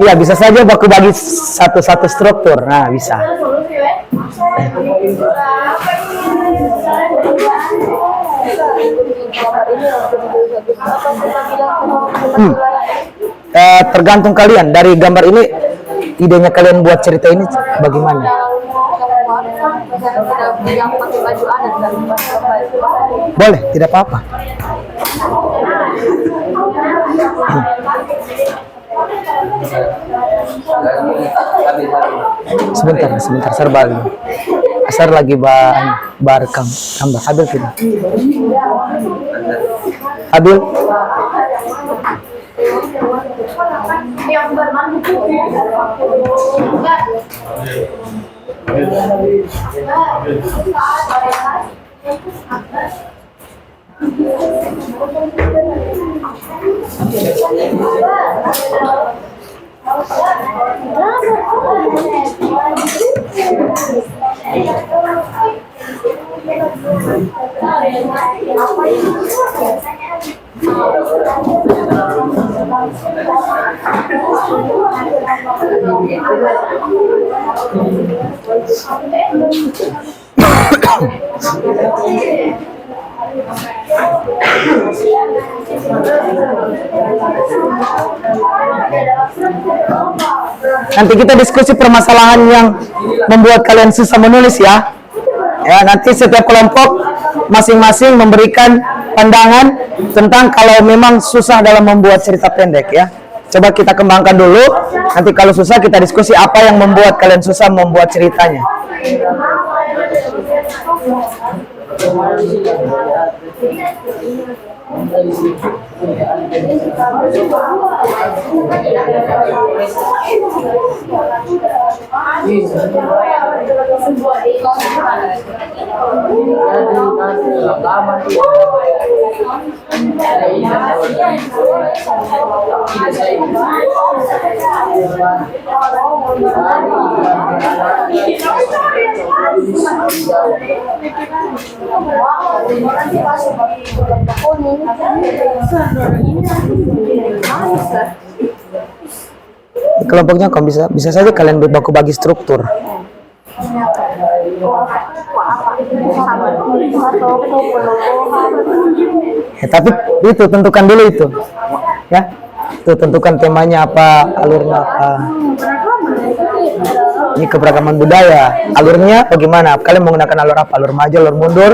Ya, bisa saja baku bagi satu-satu struktur. Nah, bisa. Tergantung kalian. Dari gambar ini, idenya kalian buat cerita ini bagaimana? yang pakai baju adat dan pakai baju Boleh, tidak apa-apa. Sebentar, serba. Asar lagi barekam, tambah Habil tidak? Habil? Nanti kita diskusi permasalahan yang membuat kalian susah menulis ya. Ya, nanti setiap kelompok masing-masing memberikan pandangan tentang kalau memang susah dalam membuat cerita pendek ya. Coba kita kembangkan dulu. Nanti kalau susah kita diskusi apa yang membuat kalian susah membuat ceritanya. Di kelompoknya kok bisa saja kalian baku bagi struktur. Ya, tapi itu tentukan dulu itu, ya. Itu tentukan temanya apa, alurnya apa. Ini keberagaman budaya, alurnya bagaimana? Kalian menggunakan alur apa? Alur maju, alur mundur?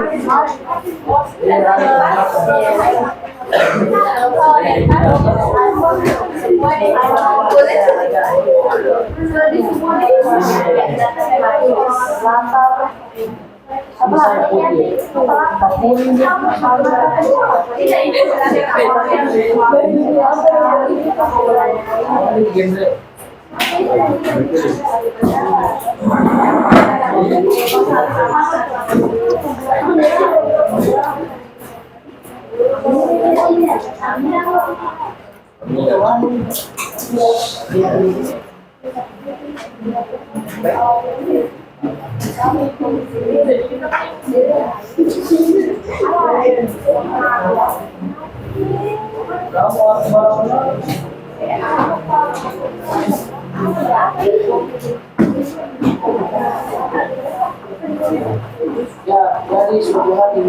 Jadi suatu hari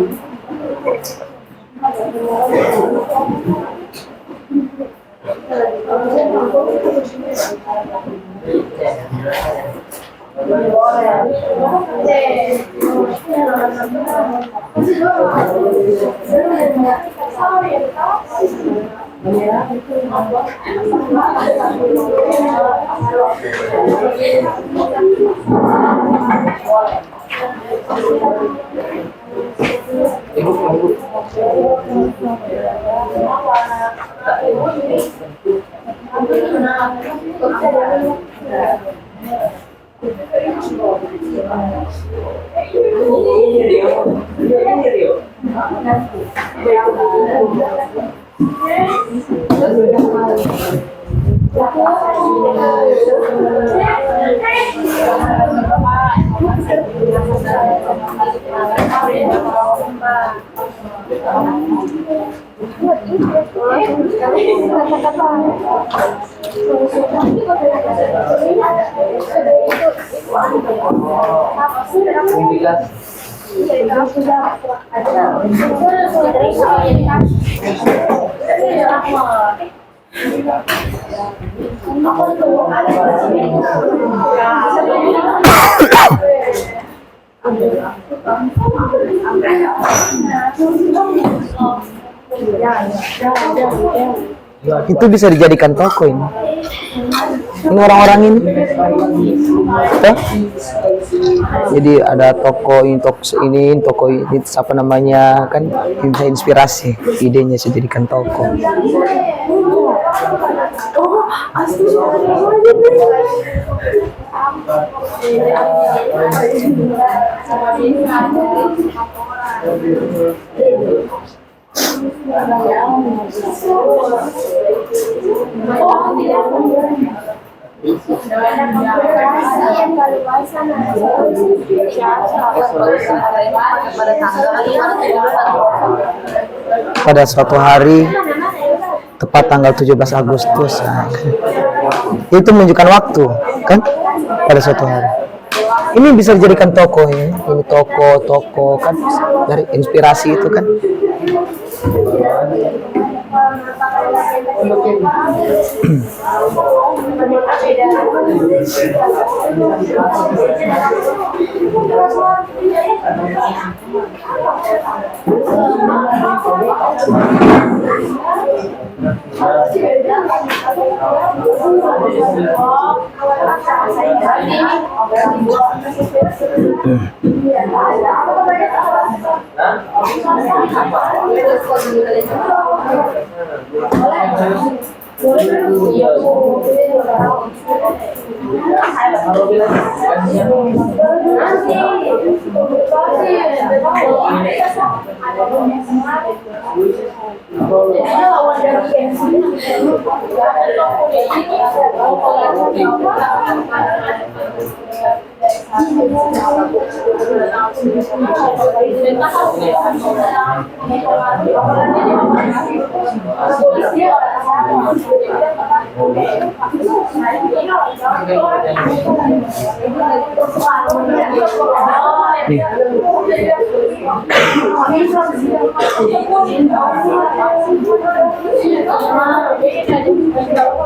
Itu bisa dijadikan toko ini. Ini orang-orang ini. Tuh. Jadi ada toko ini, toko ini, apa namanya kan bisa inspirasi, idenya bisa jadikan toko. Pada suatu hari tepat tanggal 17 Agustus itu menunjukkan waktu kan pada suatu hari. Ini bisa dijadikan toko ya. Ini toko kan dari inspirasi itu kan.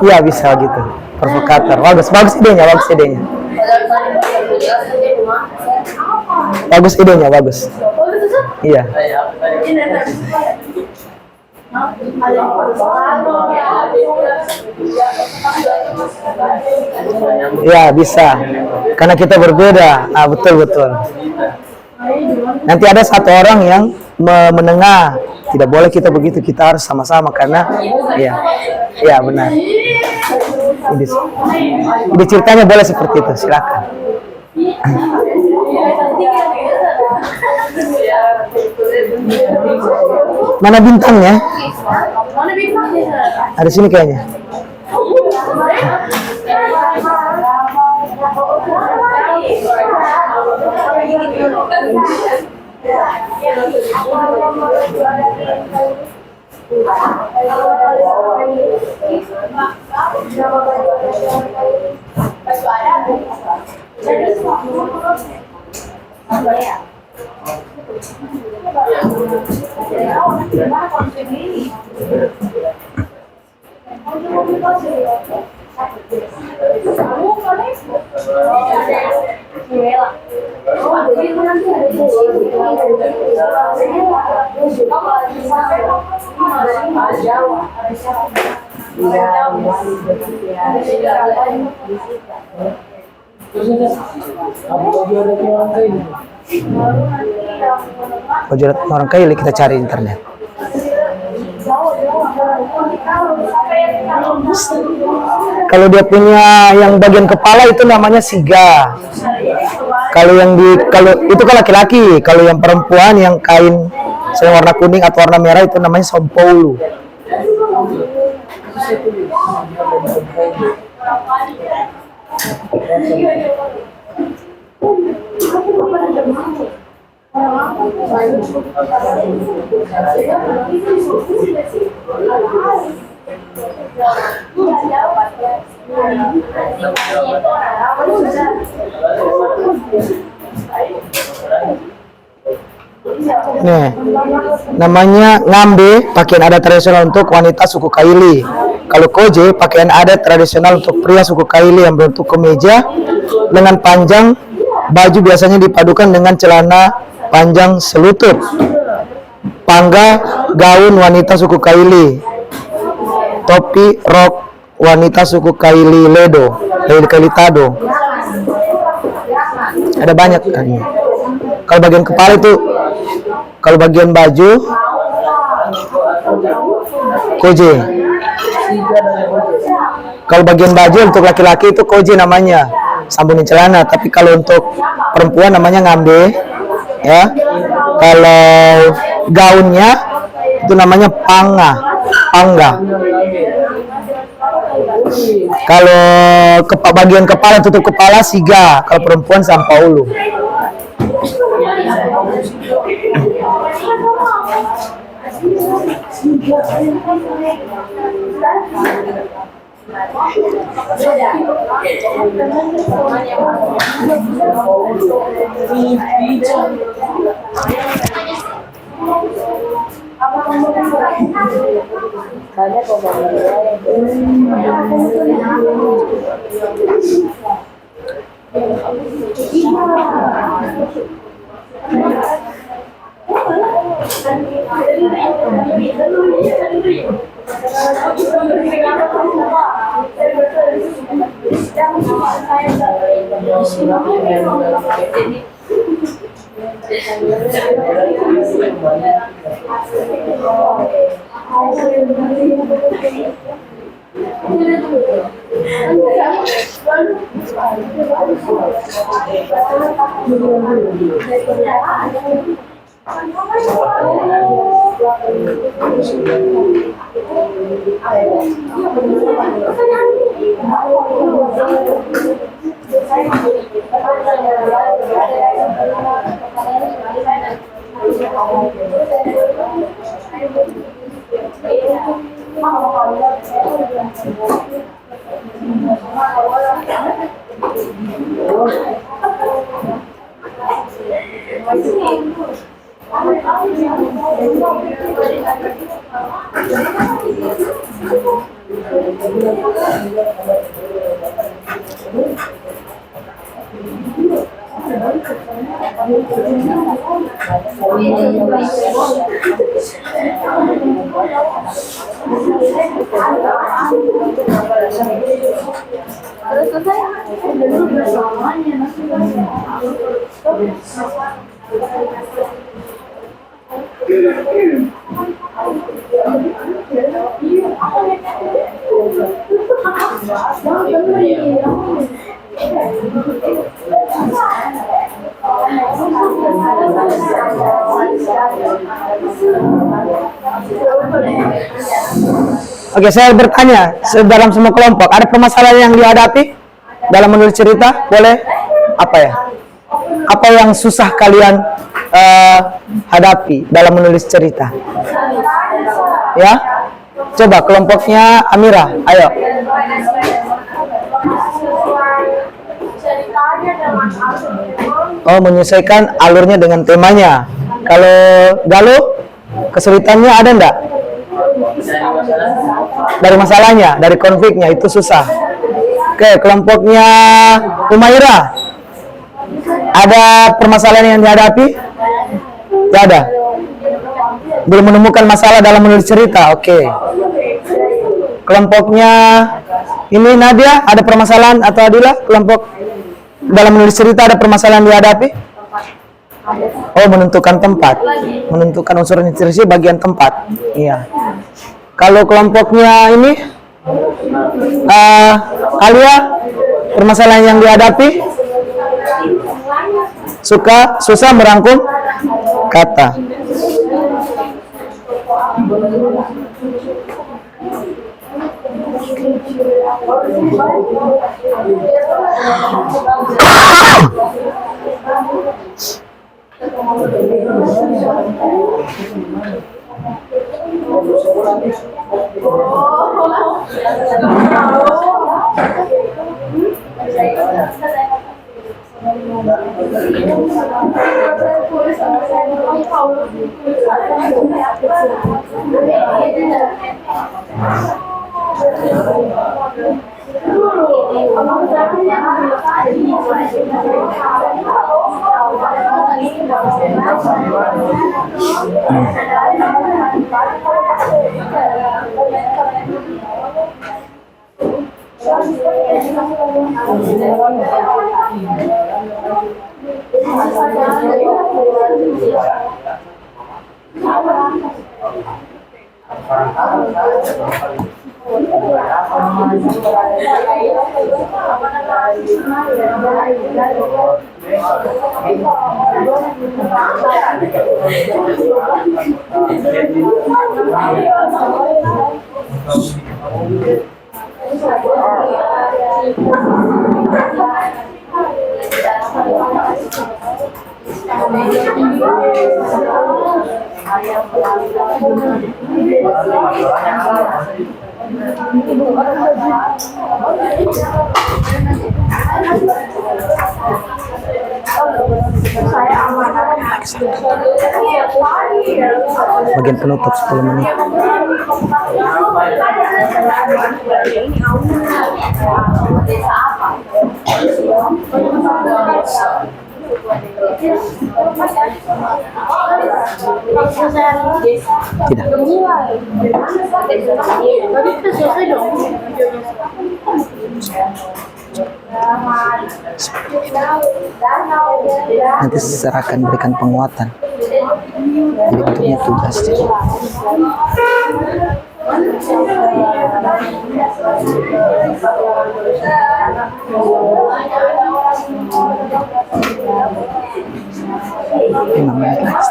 Iya bisa gitu, provokator. Bagus idenya. Bagus idenya, bagus. Iya. Ya bisa, karena kita berbeda. Betul. Nanti ada satu orang yang menengah. Tidak boleh kita begitu, kita harus sama-sama karena ya benar. Ini ceritanya boleh seperti itu, silakan. Mana bintangnya? Ada sini kayaknya. Wajar orang kaya kita cari internet. Kalau dia punya yang bagian kepala itu namanya siga. Kalau itu kan laki-laki, kalau yang perempuan yang kain saya warna kuning atau warna merah itu namanya sompolu. Nih, namanya ngambe, pakaian adat tradisional untuk wanita suku Kaili. Kalau koje, pakaian adat tradisional untuk pria suku Kaili yang berbentuk kemeja, lengan panjang Baju biasanya dipadukan dengan celana panjang selutut. Pangga, gaun wanita suku Kaili. Topi, rok wanita suku Kaili Ledo, Kaili Tado. Ada banyak kan. Kalau bagian kepala itu, kalau bagian baju koje. Kalau bagian baju untuk laki-laki itu koje namanya, sambungin celana. Tapi kalau untuk perempuan namanya ngambe, ya. Kalau gaunnya itu namanya pangga. Kalau bagian kepala tutup kepala siga. Kalau perempuan sampaulu. Oke, saya bertanya, dalam semua kelompok ada permasalahan yang dihadapi dalam menulis cerita? Boleh? Apa ya? Apa yang susah kalian hadapi dalam menulis cerita? Ya? Coba kelompoknya Amira, ayo. Oh, menyesuaikan alurnya dengan temanya. Kalau Galuh, kesulitannya ada enggak? Dari masalahnya, dari konfliknya, itu susah. Oke, kelompoknya Umaira, ada permasalahan yang dihadapi? Tidak ada. Belum menemukan masalah dalam menulis cerita. Oke. Kelompoknya ini Nadia, ada permasalahan atau Adila? Kelompok dalam menulis cerita ada permasalahan dihadapi? Oh, menentukan tempat, menentukan unsur inspirasi bagian tempat. Iya. Kalau kelompoknya ini, Alia, permasalahan yang dihadapi? Susah merangkum kata. Bagian penutup 10 menit. Tidak. Nanti saya akan berikan penguatan. Jadi bentuknya tugas. Menit lagi.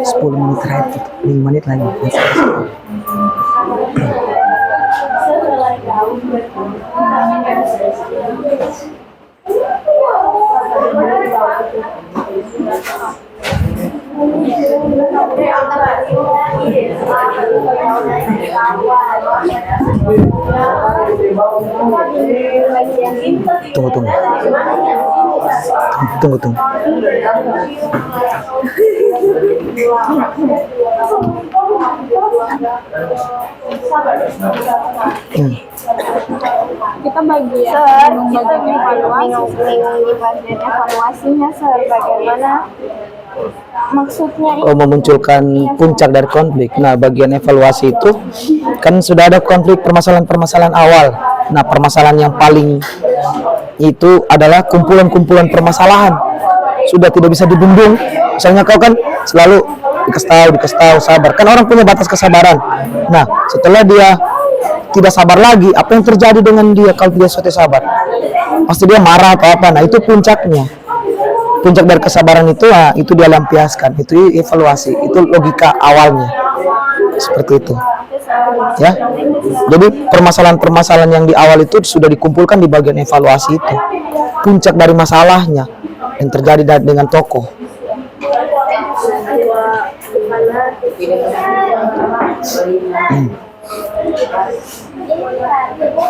10 menit terakhir, 5 menit lagi. Tunggu. Kita bagian evaluasinya bagaimana maksudnya ini? Memunculkan puncak dari konflik. Nah, bagian evaluasi itu kan sudah ada konflik permasalahan-permasalahan awal. Nah, permasalahan yang paling itu adalah kumpulan-kumpulan permasalahan. Sudah tidak bisa dibendung. Misalnya kau kan selalu dikasih tahu sabar. Kan orang punya batas kesabaran. Nah, setelah dia tidak sabar lagi, apa yang terjadi dengan dia kalau dia sudah sabar? Pasti dia marah atau apa. Nah, itu puncaknya. Puncak dari kesabaran itu, itu dia lampiaskan. Itu evaluasi. Itu logika awalnya. Seperti itu. Ya. Jadi permasalahan-permasalahan yang di awal itu sudah dikumpulkan di bagian evaluasi itu. Puncak dari masalahnya yang terjadi dengan tokoh.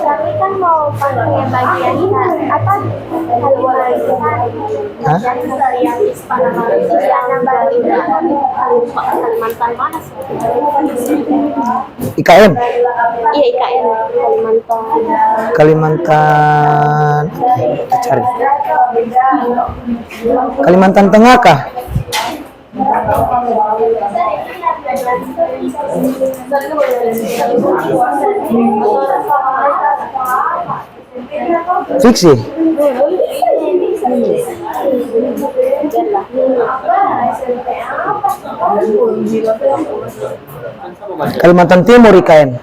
Tapi kan mau pakai bagian apa? Kalimantan mana sih? IKN? Iya, IKN Kalimantan. Kita cari. Kalimantan Tengah kah? Fiksi. Kalimantan Timur IKN.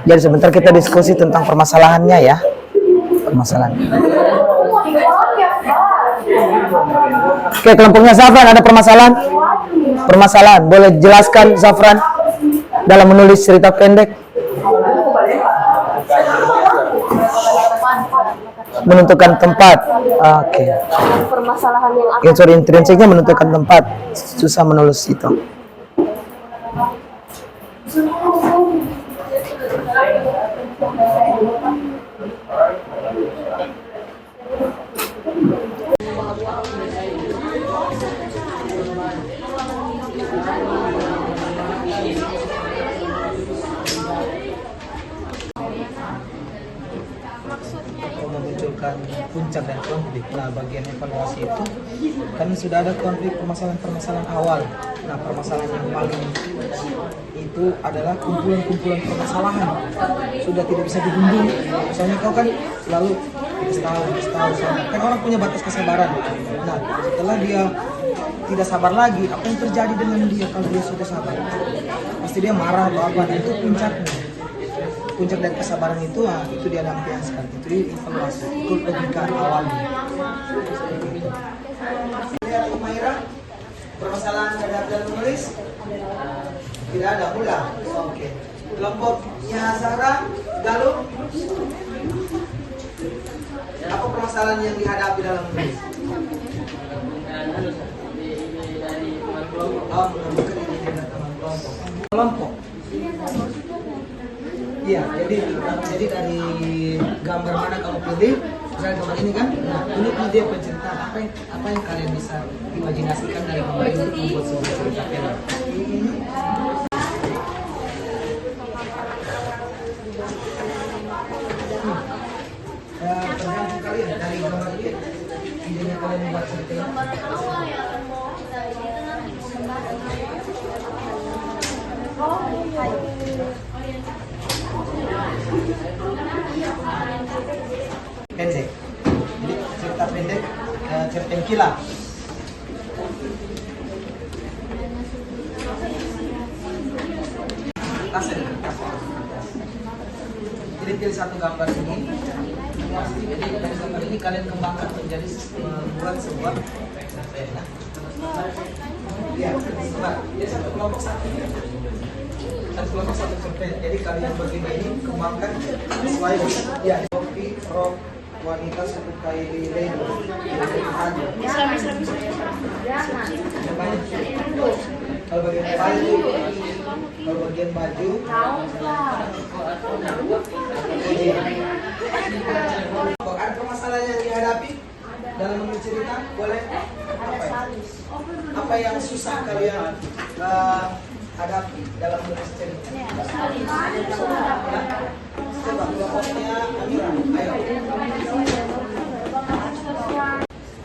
Jadi sebentar kita diskusi tentang permasalahannya ya. Permasalahan. Oke, kelompoknya Zafran ada permasalahan? Permasalahan, boleh jelaskan Zafran dalam menulis cerita pendek? Menentukan tempat. Oke. permasalahan yang Unsur intrinsiknya menentukan tempat. Susah menulis itu. memunculkan puncak dan konflik. Nah, bagian evaluasi itu kan sudah ada konflik permasalahan-permasalahan awal. Nah, permasalahan yang paling itu adalah kumpulan-kumpulan permasalahan. Sudah tidak bisa dibendung. Misalnya kau kan selalu setahun. Kan orang punya batas kesabaran. Nah, setelah dia tidak sabar lagi, apa yang terjadi dengan dia kalau dia sudah sabar? Pasti dia marah atau apa, dan itu puncaknya. Puncak dari kesabaran itu, itu dia lampiaskan, itu evaluasi, itu logika awalnya. Lihat Umaira, permasalahan dalam menulis? Tidak ada, ulang. Oke. Kelompoknya Zahra, Galuh, apa permasalahan yang dihadapi dalam menulis? Oh, menemukan ide dengan teman kelompok. Iya, jadi dari gambar mana kamu pilih, misalnya gambar ini kan, nah ini dia penceritaan apa yang kalian bisa imajinasikan dari gambar ini untuk membuat sebuah cerita film. Tergantung kalian dari gambar ini, idenya kalian membuat cerita ini. Pendek, jadi cerita pendek, cerpen kilat. Jadi pilih satu gambar ini. Jadi dari gambar ini kalian kembangkan menjadi membuat sebuah cerpen. Ya, sebentar. Jadi satu kelompok satu cerpen. Jadi kalian bagi ini kembangkan sesuai ya kopi rock wanita suka kaili kalau bagian baju ada permasalahan yang dihadapi dalam menulis cerita, boleh apa yang susah kalian hadapi dalam menulis cerita? Coba kelompoknya Amira, ayo.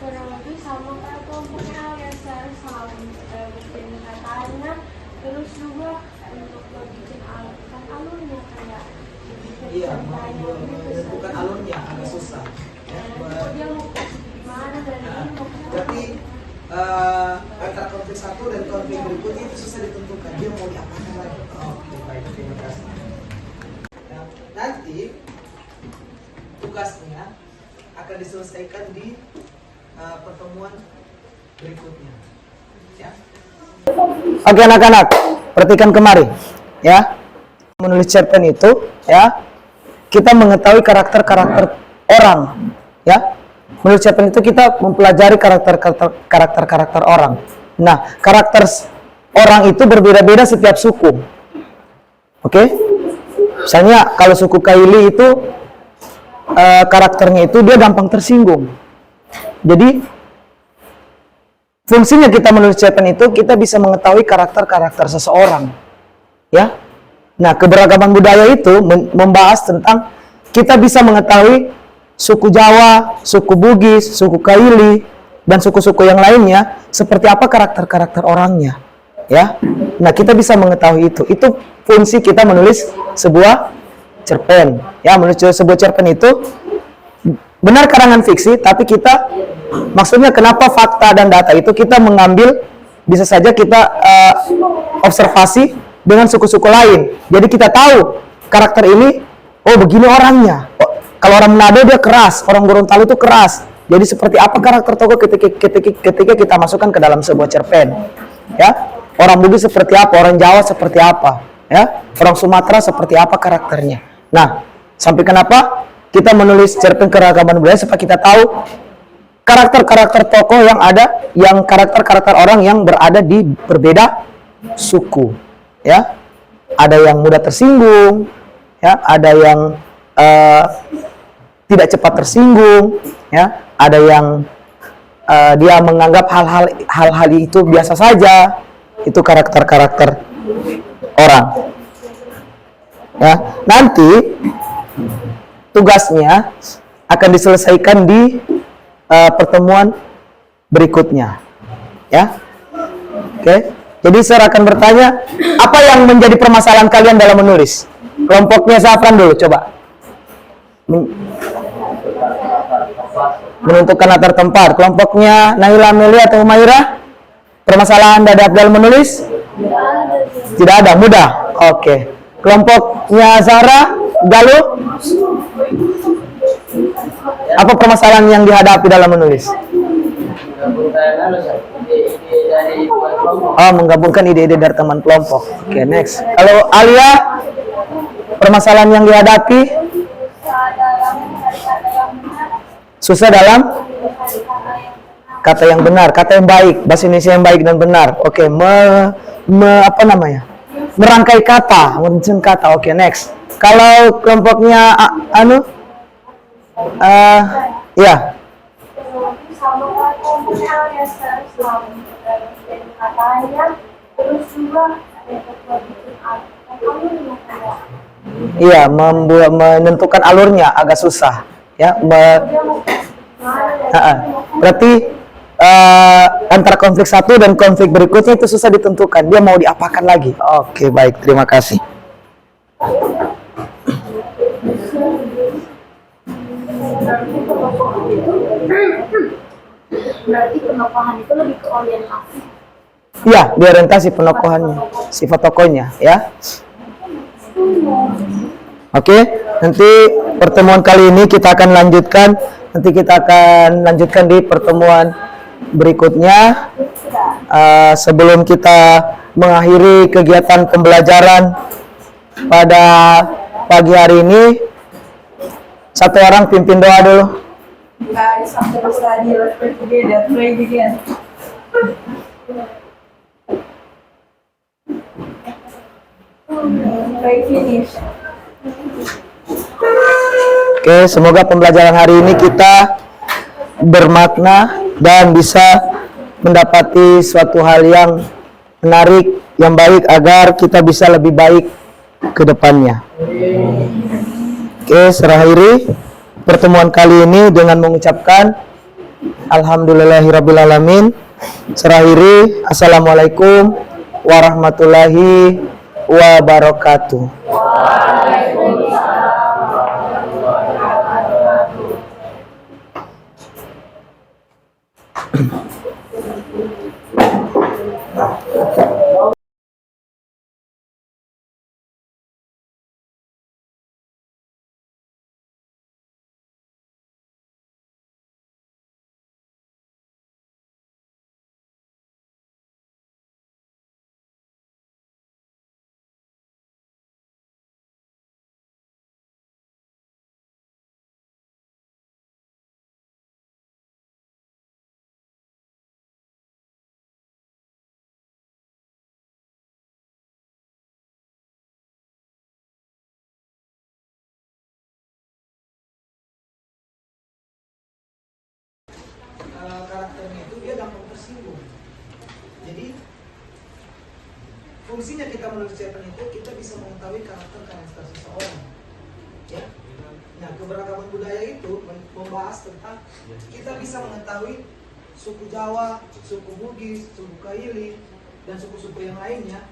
Kurang lebih sama kayak kelompoknya ya, saya sama bikin katanya, terus juga untuk bikin kan alurnya kayak iya, menentukan alurnya agak susah ya, dia mau gimana dari ini berarti antara konflik satu dan konflik berikutnya itu susah ditentukan, dia mau diapakan lagi. Oke, baik, terima kasih. Nah, nanti tugasnya akan diselesaikan di pertemuan berikutnya ya. Oke anak-anak, perhatikan kemari ya. Menulis cerpen itu ya, kita mengetahui karakter-karakter orang ya. Menulis cerpen itu kita mempelajari karakter-karakter orang. Nah, karakter orang itu berbeda-beda setiap suku. Oke? Misalnya kalau suku Kaili itu karakternya itu dia gampang tersinggung. Jadi fungsinya kita menulis cerpen itu kita bisa mengetahui karakter-karakter seseorang. Ya. Nah, keberagaman budaya itu membahas tentang kita bisa mengetahui suku Jawa, suku Bugis, suku Kaili, dan suku-suku yang lainnya seperti apa karakter-karakter orangnya. Ya. Nah, kita bisa mengetahui itu. Itu fungsi kita menulis sebuah cerpen. Ya, menulis sebuah cerpen itu benar karangan fiksi, tapi kita maksudnya kenapa fakta dan data itu kita mengambil, bisa saja kita observasi dengan suku-suku lain. Jadi kita tahu karakter ini, oh begini orangnya. Oh, kalau orang Manado dia keras, orang Gorontalo itu keras. Jadi seperti apa karakter tokoh ketika kita masukkan ke dalam sebuah cerpen. Ya, orang Bugis seperti apa, orang Jawa seperti apa, ya, orang Sumatera seperti apa karakternya. Nah, sampai kenapa kita menulis cerpen keragaman budaya supaya kita tahu karakter-karakter tokoh yang ada, yang karakter-karakter orang yang berada di berbeda suku, ya. Ada yang mudah tersinggung, ya, ada yang tidak cepat tersinggung, ya, ada yang dia menganggap hal-hal itu biasa saja. Itu karakter-karakter orang. Ya, nanti tugasnya akan diselesaikan di pertemuan berikutnya. Ya. Oke. Jadi saya akan bertanya, apa yang menjadi permasalahan kalian dalam menulis? Kelompoknya Zafran dulu, coba. Menentukan latar tempat. Kelompoknya Naila, Meli atau Umairah? Permasalahan dadap dalam menulis? Tidak ada, mudah. Oke. Kelompoknya Zahra, Galuh? Apa permasalahan yang dihadapi dalam menulis? Oh, menggabungkan ide-ide dari teman kelompok. Oke, next. Kalau Alia, permasalahan yang dihadapi? Susah dalam kata yang benar, kata yang baik, bahasa Indonesia yang baik dan benar. Oke, apa namanya? Merangkai kata, menyusun kata. Oke, next. Kalau kelompoknya ya. Sama kayak kelompoknya Aliasa sama bikin katanya, terus juga ada ketua bikin alurnya kayak. Iya, menentukan alurnya agak susah. Ya, berarti antara konflik satu dan konflik berikutnya itu susah ditentukan. Dia mau diapakan lagi? Oke, baik. Terima kasih. Berarti penokohan itu lebih ke orientasi. Iya, di orientasi penokohannya, sifat tokohnya, ya. Oke, nanti pertemuan kali ini kita akan lanjutkan. Nanti kita akan lanjutkan di pertemuan berikutnya. Sebelum kita mengakhiri kegiatan pembelajaran pada pagi hari ini, satu orang pimpin doa dulu. Guys, after the study, let's pray together. Pray again. Pray finish. Oke, semoga pembelajaran hari ini kita bermakna dan bisa mendapati suatu hal yang menarik, yang baik agar kita bisa lebih baik ke depannya. Oke, serakhiri pertemuan kali ini dengan mengucapkan Alhamdulillahirrabbilalamin. Serakhiri, Assalamualaikum warahmatullahi wabarakatuh. Karakternya itu dia gampang tersinggung. Jadi fungsinya kita menulis cerpen itu kita bisa mengetahui karakter seseorang. Ya. Nah, keberagaman budaya itu membahas tentang kita bisa mengetahui suku Jawa, suku Bugis, suku Kaili, dan suku-suku yang lainnya.